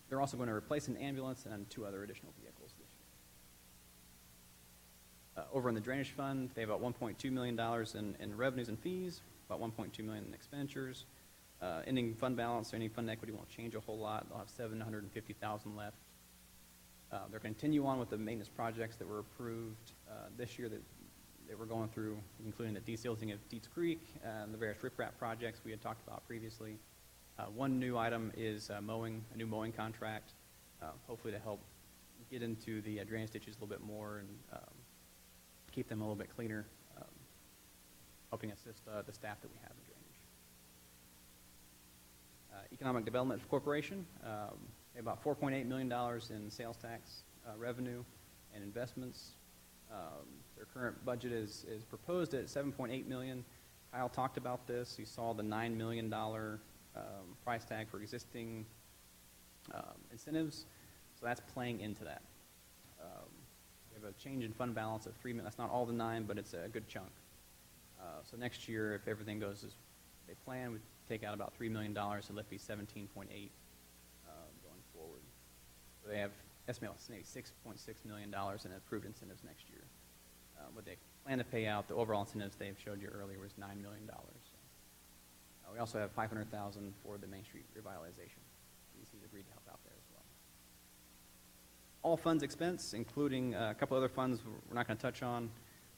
They're also going to replace an ambulance and 2 other additional vehicles this year. Over in the drainage fund, they have about $1.2 million in revenues and fees, about $1.2 million in expenditures. Ending fund balance, any fund equity won't change a whole lot. They'll have $750,000 left. They're going to continue on with the maintenance projects that were approved this year that we're going through, including the desilting of Deets Creek and the various riprap projects we had talked about previously. One new item is a new mowing contract, hopefully to help get into the drainage ditches a little bit more and keep them a little bit cleaner, helping assist the staff that we have in drainage. Economic Development Corporation, they have about $4.8 million in sales tax revenue and investments. Their current budget is proposed at $7.8 million. Kyle talked about this. You saw the $9 million price tag for existing incentives, so that's playing into that. We have a change in fund balance of $3 million. That's not all the 9, but it's a good chunk. So next year, if everything goes as they plan, we take out about $3 million, so let be 17.8 going forward. So they have estimated $6.6 million in approved incentives next year. What they plan to pay out, the overall incentives they showed you earlier was $9 million. We also have $500,000 for the Main Street revitalization. DC's agreed to help out there as well. All funds expense, including a couple other funds we're not going to touch on,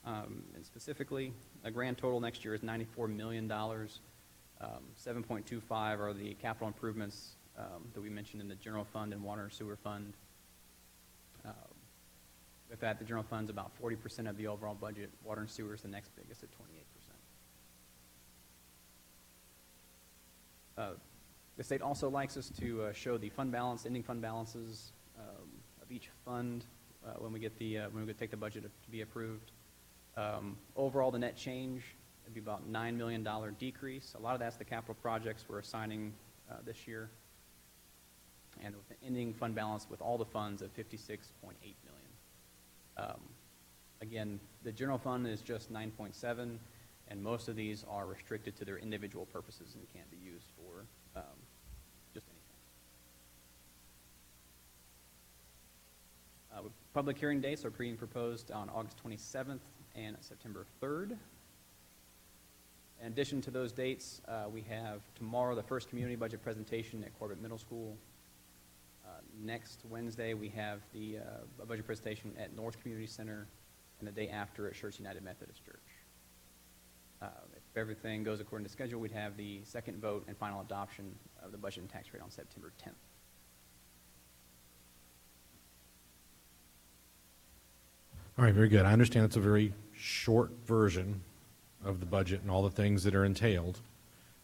and specifically, a grand total next year is $94 million. 7.25 are the capital improvements that we mentioned in the general fund and water and sewer fund. With that, the general fund's about 40% of the overall budget. Water and sewer is the next biggest at 28%. The state also likes us to show the fund balance, ending fund balances of each fund when we take the budget to be approved. Overall, the net change would be about $9 million decrease. A lot of that's the capital projects we're assigning this year, and with the ending fund balance with all the funds of $56.8 million. Again, the general fund is just 9.7, and most of these are restricted to their individual purposes and can't be used for just anything. Public hearing dates are being proposed on August 27th and September 3rd. In addition to those dates, we have tomorrow the first community budget presentation at Corbett Middle School. Next Wednesday, we have the budget presentation at North Community Center, and the day after at Schertz United Methodist Church. If everything goes according to schedule, we'd have the second vote and final adoption of the budget and tax rate on September 10th. All right, very good. I understand it's a very short version of the budget and all the things that are entailed.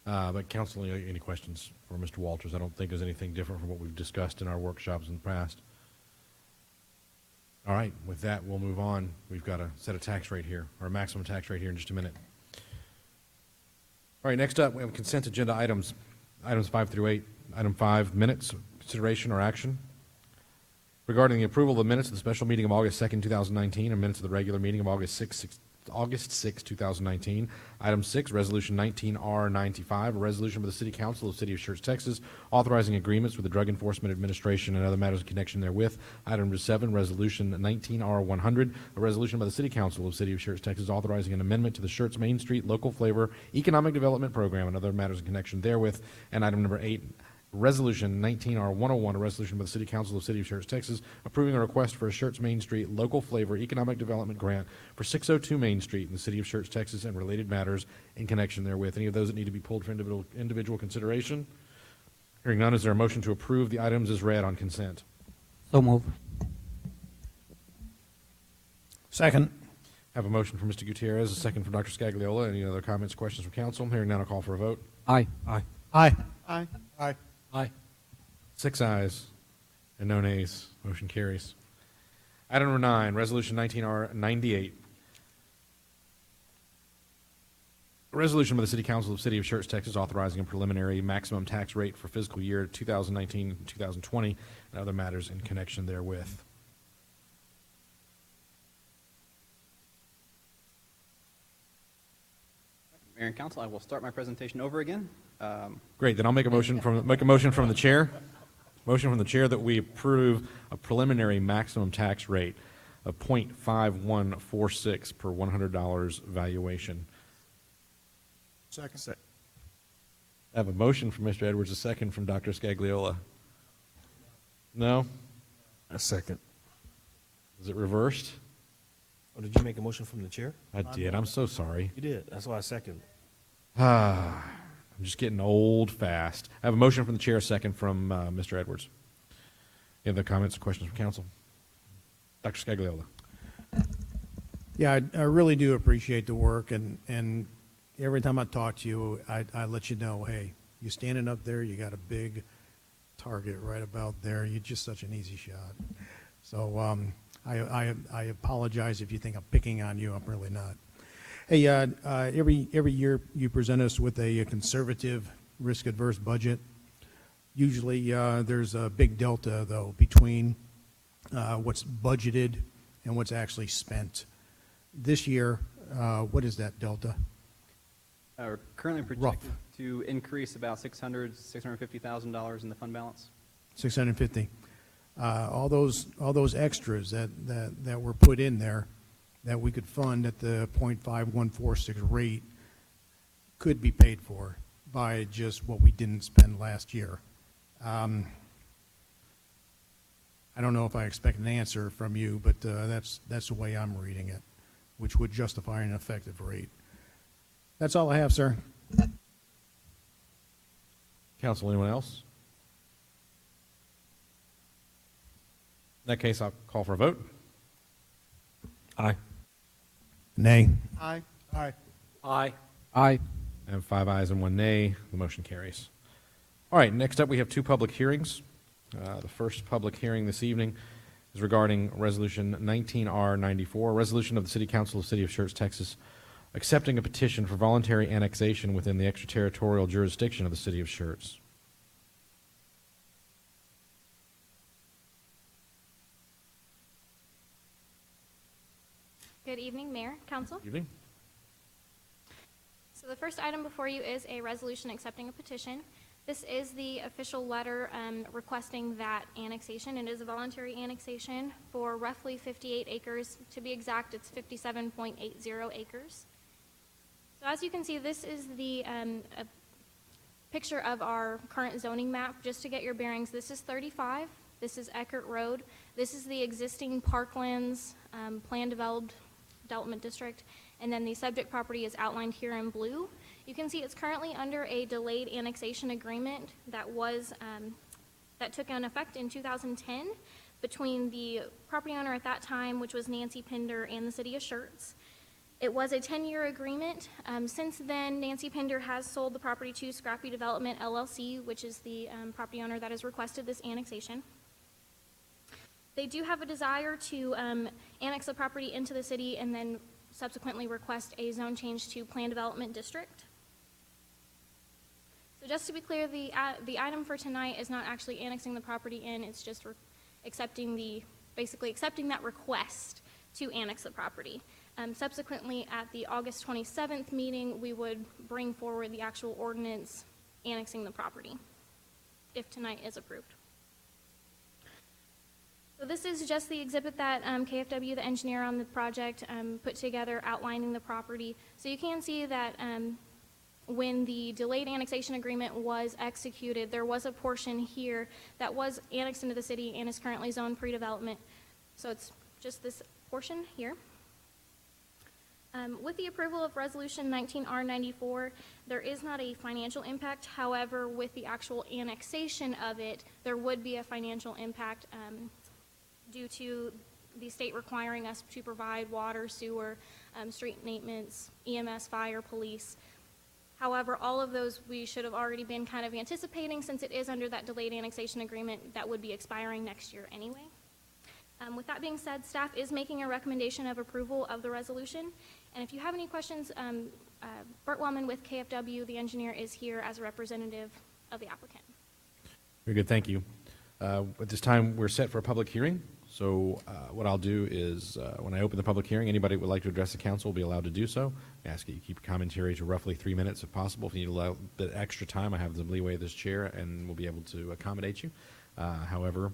But council, any questions for Mr. Walters? I don't think there's anything different from what we've discussed in our workshops in the past. All right, with that, we'll move on. We've got to set a tax rate here, or a maximum tax rate here in just a minute. All right, next up, we have consent agenda items 5 through 8. Item 5, minutes, consideration or action regarding the approval of the minutes of the special meeting of August 2nd, 2019, and minutes of the regular meeting of August 6, 2019. Item 6, Resolution 19R95, a resolution by the City Council of the City of Schertz, Texas, authorizing agreements with the Drug Enforcement Administration and other matters in connection therewith. Item number 7, Resolution 19R100, a resolution by the City Council of the City of Schertz, Texas, authorizing an amendment to the Schertz Main Street Local Flavor Economic Development Program and other matters in connection therewith. And item number 8, Resolution 19R101, a resolution by the City Council of the City of Schertz, Texas, approving a request for a Schertz Main Street Local Flavor Economic Development Grant for 602 Main Street in the City of Schertz, Texas, and related matters in connection therewith. Any of those that need to be pulled for individual consideration? Hearing none, is there a motion to approve the items as read on consent? So move. Second. I have a motion from Mr. Gutierrez, a second from Dr. Scagliola. Any other comments, questions from council? Hearing none, I'll call for a vote. Aye. Aye. Aye. Aye. Aye. Aye. 6 ayes and no nays. Motion carries. Item number 9, Resolution 19R98. A resolution by the City Council of the City of Schertz, Texas, authorizing a preliminary maximum tax rate for fiscal year 2019 and 2020 and other matters in connection therewith. Mayor and Council, I will start my presentation over again. Great, then I'll make a motion from the chair. Motion from the chair that we approve a preliminary maximum tax rate of .5146 per $100 valuation. Second. I have a motion from Mr. Edwards, a second from Dr. Scagliola. No? A second. Is it reversed? Oh, did you make a motion from the chair? I did. I'm so sorry. You did. That's why I second. I'm just getting old fast. I have a motion from the chair, a second from Mr. Edwards. Any other comments or questions from council? Dr. Scagliola. Yeah, I really do appreciate the work, and every time I talk to you, I let you know, hey, you standing up there, you got a big target right about there. You're just such an easy shot. So I apologize if you think I'm picking on you. I'm really not. Hey, every year you present us with a conservative, risk-adverse budget. Usually there's a big delta, though, between what's budgeted and what's actually spent. This year, what is that delta? We're currently projected to increase about $650,000 in the fund balance. 650. All those extras that were put in there that we could fund at the .5146 rate could be paid for by just what we didn't spend last year. I don't know if I expect an answer from you, but that's the way I'm reading it, which would justify an effective rate. That's all I have, sir. Council, anyone else? In that case, I'll call for a vote. Aye. Nay. Aye. Aye. Aye. Aye. I have 5 ayes and 1 nay. The motion carries. All right, next up we have 2 public hearings. The first public hearing this evening is regarding Resolution 19R94, a resolution of the City Council of the City of Schertz, Texas, accepting a petition for voluntary annexation within the extraterritorial jurisdiction of the City of Schertz. Good evening, Mayor, Council. Evening. So the first item before you is a resolution accepting a petition. This is the official letter requesting that annexation. It is a voluntary annexation for roughly 58 acres. To be exact, it's 57.80 acres. So as you can see, this is the a picture of our current zoning map. Just to get your bearings, this is 35. This is Eckert Road. This is the existing Parklands planned development district, and then the subject property is outlined here in blue. You can see it's currently under a delayed annexation agreement that was that took in effect in 2010 between the property owner at that time, which was Nancy Pinder, and the City of Schertz. It was a 10-year agreement. Since then, Nancy Pinder has sold the property to Scrappy Development LLC, which is the property owner that has requested this annexation. They do have a desire to annex the property into the city and then subsequently request a zone change to Planned Development District. So just to be clear, the item for tonight is not actually annexing the property in, it's just basically accepting that request to annex the property. Subsequently, at the August 27th meeting, we would bring forward the actual ordinance annexing the property, if tonight is approved. So this is just the exhibit that KFW, the engineer on the project, put together outlining the property. So you can see that when the delayed annexation agreement was executed, there was a portion here that was annexed into the city and is currently zoned pre-development. So it's just this portion here. With the approval of Resolution 19R94, there is not a financial impact. However, with the actual annexation of it, there would be a financial impact due to the state requiring us to provide water, sewer, street maintenance, EMS, fire, police. However, all of those we should have already been kind of anticipating, since it is under that delayed annexation agreement that would be expiring next year anyway. With that being said, staff is making a recommendation of approval of the resolution. And if you have any questions, Bert Wellman with KFW, the engineer, is here as a representative of the applicant. Very good, thank you. At this time, we're set for a public hearing. So what I'll do is, when I open the public hearing, anybody who would like to address the council will be allowed to do so. I ask that you keep your commentary to roughly 3 minutes if possible. If you need a little bit extra time, I have the leeway of this chair and we'll be able to accommodate you. However,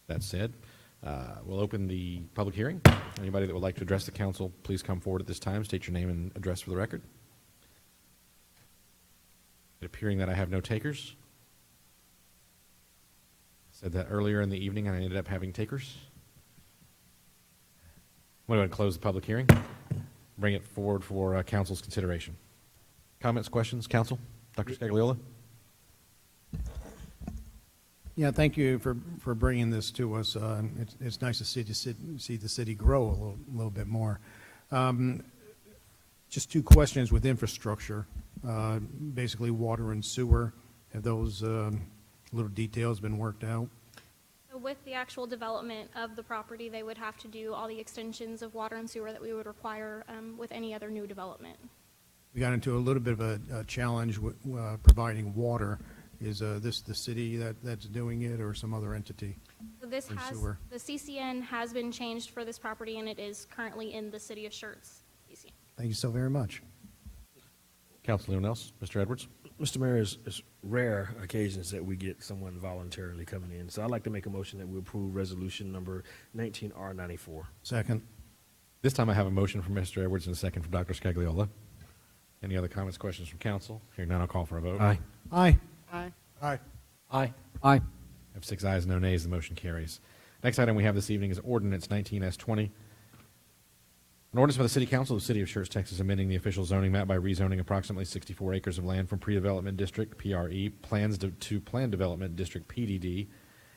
that said, we'll open the public hearing. Anybody that would like to address the council, please come forward at this time. State your name and address for the record. It appearing that I have no takers. Said that earlier in the evening and I ended up having takers. I'm going to close the public hearing. Bring it forward for council's consideration. Comments, questions, council? Dr. Scagliola? Yeah, thank you for bringing this to us. It's nice to see the city grow a little bit more. Just two questions with infrastructure, basically water and sewer. Have those little details been worked out? So with the actual development of the property, they would have to do all the extensions of water and sewer that we would require with any other new development. We got into a little bit of a challenge with providing water. Is this the city that's doing it or some other entity? So this for has, sewer? the CCN has been changed for this property, and it is currently in the city of Schertz, CCN. Thank you so very much. Council, anyone else? Mr. Edwards? Mr. Mayor, it's rare occasions that we get someone voluntarily coming in. So I'd like to make a motion that we approve resolution number 19R94. Second. This time I have a motion from Mr. Edwards and a second from Dr. Scagliola. Any other comments, questions from council? Hearing none, I'll call for a vote. Aye. Aye. Aye. Aye. Aye. Aye. I have 6 ayes, no nays. The motion carries. Next item we have this evening is Ordinance 19S20. An ordinance by the City Council of the City of Schertz, Texas, amending the official zoning map by rezoning approximately 64 acres of land from pre-development district, PRE, to planned development district, PDD,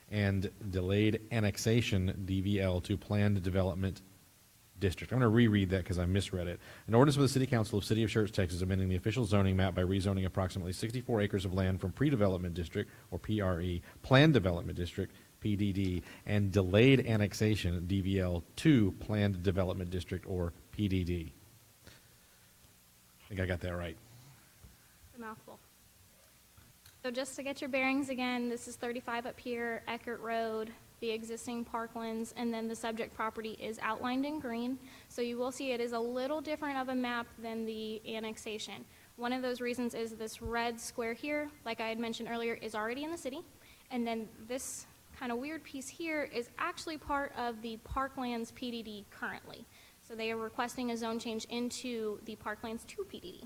and delayed annexation, DVL, to planned development district. I'm going to reread that because I misread it. An ordinance by the City Council of the City of Schertz, Texas, amending the official zoning map by rezoning approximately 64 acres of land from pre-development district, or PRE, planned development district, PDD, and delayed annexation, DVL, to planned development district, or PDD. I think I got that right. It's a mouthful. So just to get your bearings again, this is 35 up here, Eckert Road, the existing parklands, and then the subject property is outlined in green. So you will see it is a little different of a map than the annexation. One of those reasons is this red square here, like I had mentioned earlier, is already in the city. And then this kind of weird piece here is actually part of the Parklands PDD currently. So they are requesting a zone change into the Parklands 2 PDD.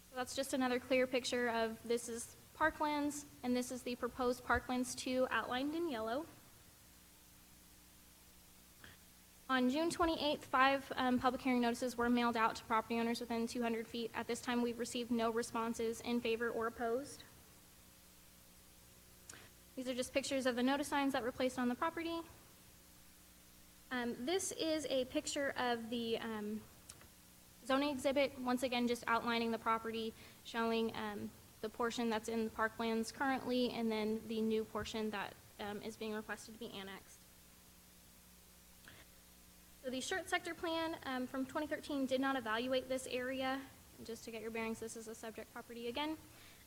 So that's just another clear picture of this is Parklands, and this is the proposed Parklands 2 outlined in yellow. On June 28th, 5 public hearing notices were mailed out to property owners within 200 feet. At this time, we've received no responses in favor or opposed. These are just pictures of the notice signs that were placed on the property. This is a picture of the zoning exhibit, once again just outlining the property, showing the portion that's in the parklands currently, and then the new portion that is being requested to be annexed. So the Schertz sector plan from 2013 did not evaluate this area. Just to get your bearings, this is a subject property again.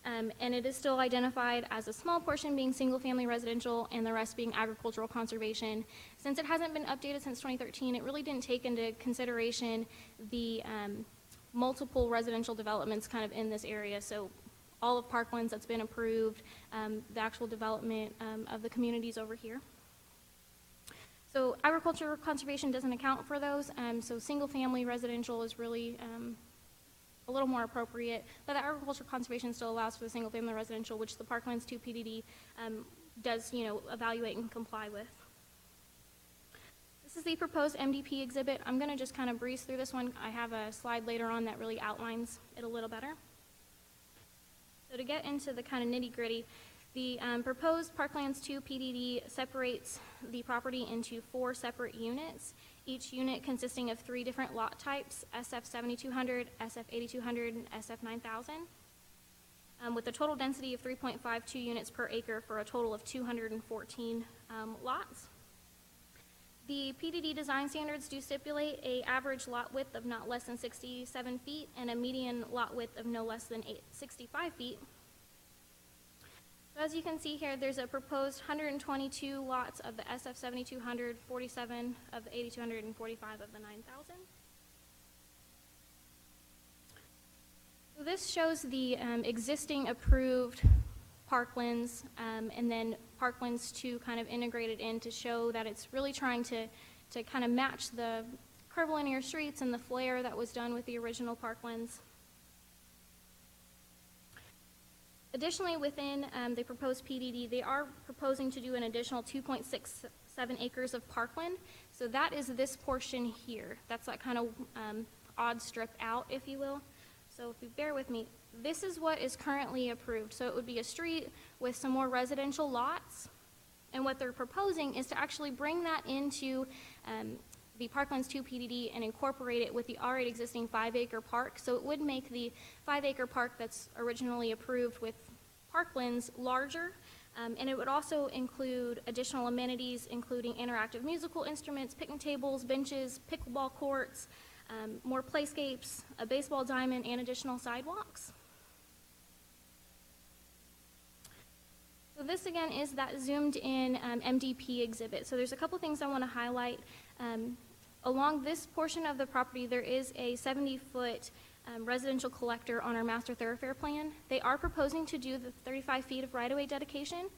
And it is still identified as a small portion being single-family residential and the rest being agricultural conservation. Since it hasn't been updated since 2013, it really didn't take into consideration the multiple residential developments kind of in this area. So all of Parklands that's been approved, the actual development of the communities over here. So agricultural conservation doesn't account for those, so single-family residential is really a little more appropriate, but the agricultural conservation still allows for the single-family residential, which the Parklands 2 PDD does, evaluate and comply with. This is the proposed MDP exhibit. I'm going to just kind of breeze through this one. I have a slide later on that really outlines it a little better. So to get into the kind of nitty-gritty, the proposed Parklands 2 PDD separates the property into 4 separate units, each unit consisting of 3 different lot types, SF 7200, SF 8200, and SF 9000, with a total density of 3.52 units per acre for a total of 214 lots. The PDD design standards do stipulate an average lot width of not less than 67 feet and a median lot width of no less than 65 feet. So as you can see here, there's a proposed 122 lots of the SF 7200, 47 of the 8200, and 45 of the 9000. So this shows the existing approved parklands, and then parklands 2 kind of integrated in to show that it's really trying to kind of match the curvilinear streets and the flare that was done with the original parklands. Additionally, within the proposed PDD, they are proposing to do an additional 2.67 acres of parkland. So that is this portion here. That's that kind of odd strip out, if you will. So if you bear with me, this is what is currently approved. So it would be a street with some more residential lots. And what they're proposing is to actually bring that into the Parklands 2 PDD and incorporate it with the already existing 5-acre park. So it would make the 5-acre park that's originally approved with parklands larger. And it would also include additional amenities, including interactive musical instruments, picnic tables, benches, pickleball courts, more playscapes, a baseball diamond, and additional sidewalks. So this again is that zoomed in MDP exhibit. So there's a couple things I want to highlight. Along this portion of the property, there is a 70-foot residential collector on our master thoroughfare plan. They are proposing to do the 35 feet of right-of-way dedication.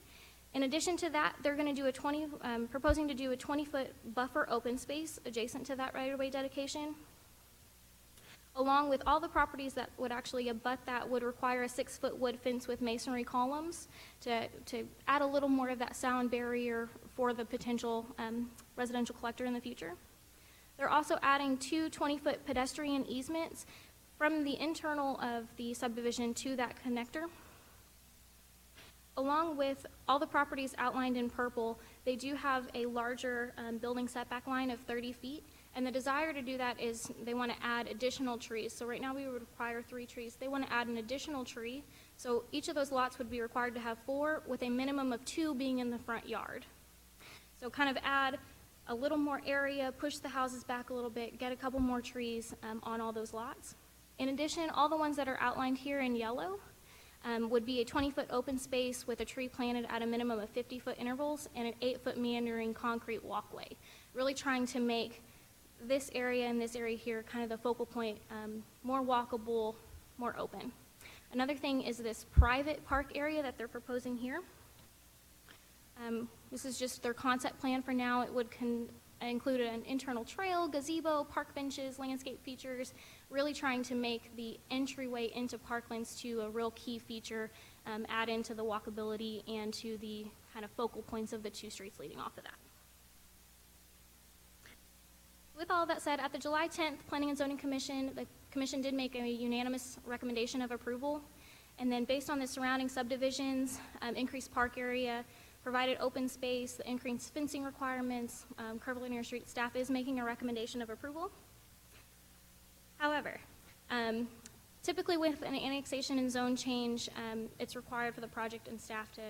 In addition to that, they're going to do proposing to do a 20-foot buffer open space adjacent to that right-of-way dedication. Along with all the properties that would actually abut that would require a 6-foot wood fence with masonry columns to add a little more of that sound barrier for the potential residential collector in the future. They're also adding 2 20-foot pedestrian easements from the internal of the subdivision to that connector. Along with all the properties outlined in purple, they do have a larger building setback line of 30 feet. And the desire to do that is they want to add additional trees. So right now we would require 3 trees. They want to add an additional tree. So each of those lots would be required to have 4 with a minimum of 2 being in the front yard. So kind of add a little more area, push the houses back a little bit, get a couple more trees on all those lots. In addition, all the ones that are outlined here in yellow would be a 20-foot open space with a tree planted at a minimum of 50-foot intervals and an 8-foot meandering concrete walkway, really trying to make this area and this area here kind of the focal point, more walkable, more open. Another thing is this private park area that they're proposing here. This is just their concept plan for now. It would include an internal trail, gazebo, park benches, landscape features, really trying to make the entryway into Parklands 2 a real key feature, add into the walkability and to the kind of focal points of the 2 streets leading off of that. With all that said, at the July 10th Planning and Zoning Commission, the Commission did make a unanimous recommendation of approval. And then based on the surrounding subdivisions, increased park area, provided open space, the increased fencing requirements, curvilinear street, staff is making a recommendation of approval. However, typically with an annexation and zone change, it's required for the project and staff to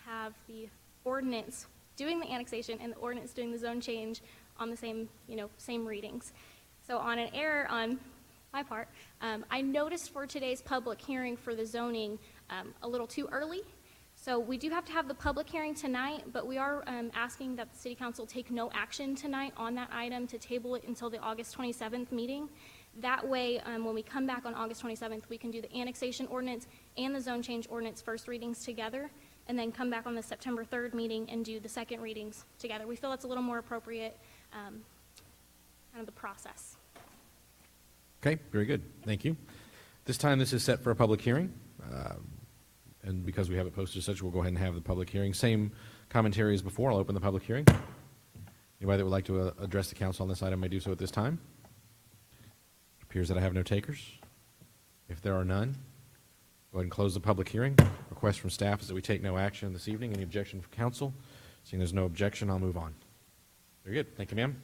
have the ordinance doing the annexation and the ordinance doing the zone change on the same readings. So on an error on my part, I noticed for today's public hearing for the zoning a little too early. So we do have to have the public hearing tonight, but we are asking that the City Council take no action tonight on that item to table it until the August 27th meeting. That way, when we come back on August 27th, we can do the annexation ordinance and the zone change ordinance first readings together, and then come back on the September 3rd meeting and do the second readings together. We feel that's a little more appropriate, kind of the process. Okay, very good. Thank you. This time, this is set for a public hearing. And because we have it posted as such, we'll go ahead and have the public hearing. Same commentary as before. I'll open the public hearing. Anybody that would like to address the council on this item may do so at this time. It appears that I have no takers. If there are none, go ahead and close the public hearing. Request from staff is that we take no action this evening. Any objection from council? Seeing there's no objection, I'll move on. Very good. Thank you, ma'am.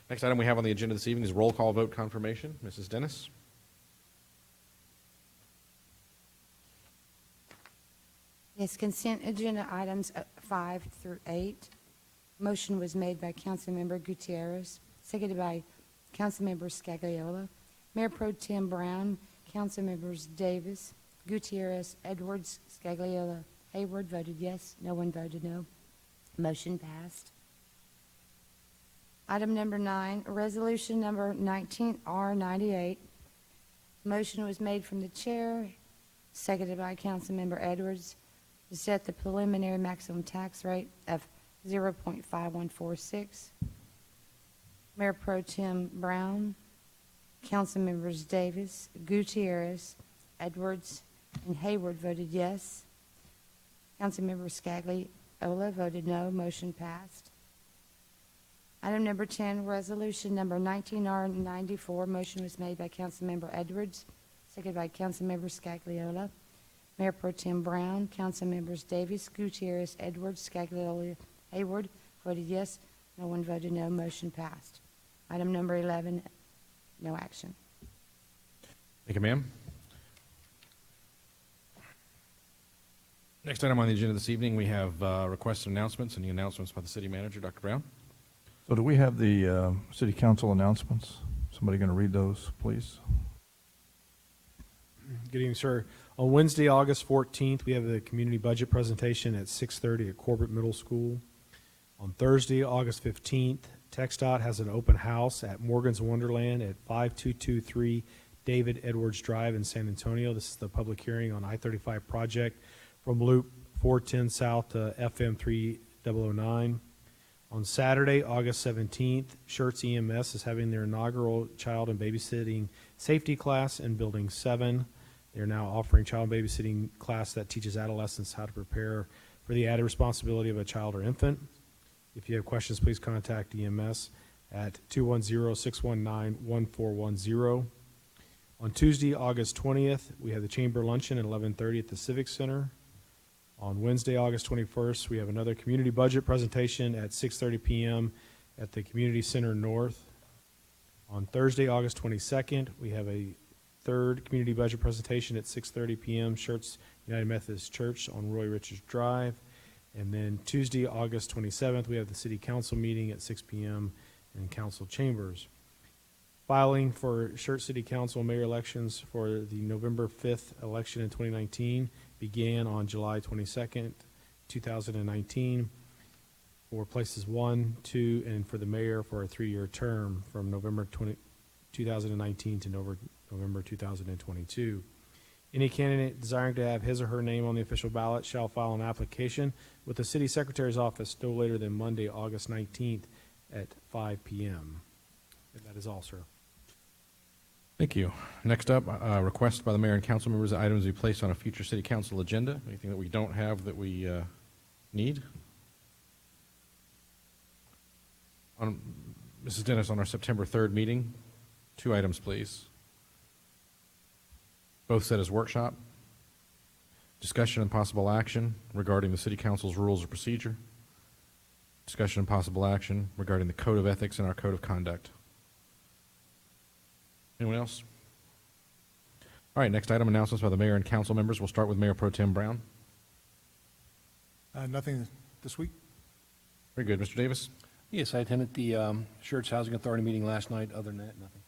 Next item we have on the agenda this evening is roll call vote confirmation. Mrs. Dennis. Yes, consent agenda items 5 through 8. Motion was made by Councilmember Gutierrez, seconded by Councilmember Scagliola. Mayor Pro Tem Brown, Councilmembers Davis, Gutierrez, Edwards, Scagliola, Hayward voted yes. No one voted no. Motion passed. Item number 9, resolution number 19R98. Motion was made from the chair, seconded by Councilmember Edwards, to set the preliminary maximum tax rate of 0.5146. Mayor Pro Tem Brown, Councilmembers Davis, Gutierrez, Edwards, and Hayward voted yes. Councilmember Scagliola voted no. Motion passed. Item number 10, resolution number 19R94. Motion was made by Councilmember Edwards, seconded by Councilmember Scagliola. Mayor Pro Tem Brown, Councilmembers Davis, Gutierrez, Edwards, Scagliola, Hayward voted yes. No one voted no. Motion passed. Item number 11, no action. Thank you, ma'am. Next item on the agenda this evening, we have requests and announcements. Any announcements by the city manager, Dr. Brown? So do we have the city council announcements? Somebody going to read those, please? Good evening, sir. On Wednesday, August 14th, we have the community budget presentation at 6:30 at Corbett Middle School. On Thursday, August 15th, TxDOT has an open house at Morgan's Wonderland at 5223 David Edwards Drive in San Antonio. This is the public hearing on I-35 project from Loop 410 South to FM 3009. On Saturday, August 17th, Schertz EMS is having their inaugural child and babysitting safety class in Building 7. They're now offering child and babysitting class that teaches adolescents how to prepare for the added responsibility of a child or infant. If you have questions, please contact EMS at 210-619-1410. On Tuesday, August 20th, we have the Chamber Luncheon at 11:30 at the Civic Center. On Wednesday, August 21st, we have another community budget presentation at 6:30 p.m. at the Community Center North. On Thursday, August 22nd, we have a third community budget presentation at 6:30 p.m. Schertz United Methodist Church on Roy Richards Drive. And then Tuesday, August 27th, we have the City Council meeting at 6 p.m. in Council Chambers. Filing for Schertz City Council mayor elections for the November 5th election in 2019 began on July 22nd, 2019 for places 1, 2, and for the mayor for a 3-year term from November 2019 to November 2022. Any candidate desiring to have his or her name on the official ballot shall file an application with the city secretary's office no later than Monday, August 19th at 5 p.m. And that is all, sir. Thank you. Next up, request by the mayor and council members that items be placed on a future city council agenda. Anything that we don't have that we need? Mrs. Dennis, on our September 3rd meeting, 2 items, please. Both set as workshop. Discussion and possible action regarding the city council's rules of procedure. Discussion and possible action regarding the code of ethics and our code of conduct. Anyone else? All right, next item, announcements by the mayor and council members. We'll start with Mayor Pro Tem Brown. Nothing this week. Very good. Mr. Davis? Yes, I attended the Schertz Housing Authority meeting last night. Other than that, nothing.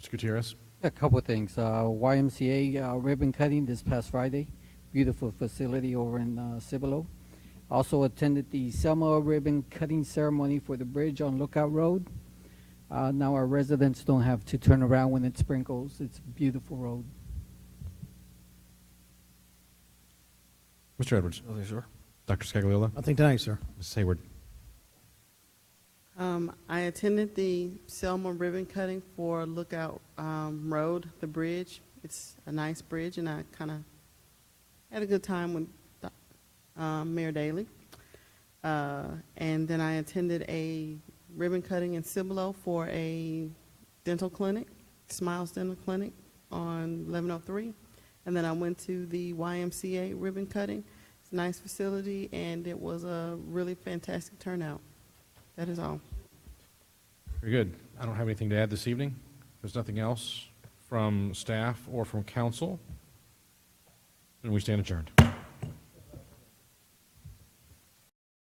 Mr. Gutierrez? A couple of things. YMCA ribbon cutting this past Friday. Beautiful facility over in Cibolo. Also attended the Selma ribbon cutting ceremony for the bridge on Lookout Road. Now our residents don't have to turn around when it sprinkles. It's a beautiful road. Mr. Edwards? Nothing, sir. Dr. Scagliola? Nothing tonight, sir. Mrs. Hayward? I attended the Selma ribbon cutting for Lookout Road, the bridge. It's a nice bridge, and I kind of had a good time with Mayor Daley. And then I attended a ribbon cutting in Cibolo for a dental clinic, Smiles Dental Clinic on 1103. And then I went to the YMCA ribbon cutting. It's a nice facility, and it was a really fantastic turnout. That is all. Very good. I don't have anything to add this evening. There's nothing else from staff or from council. And we stand adjourned.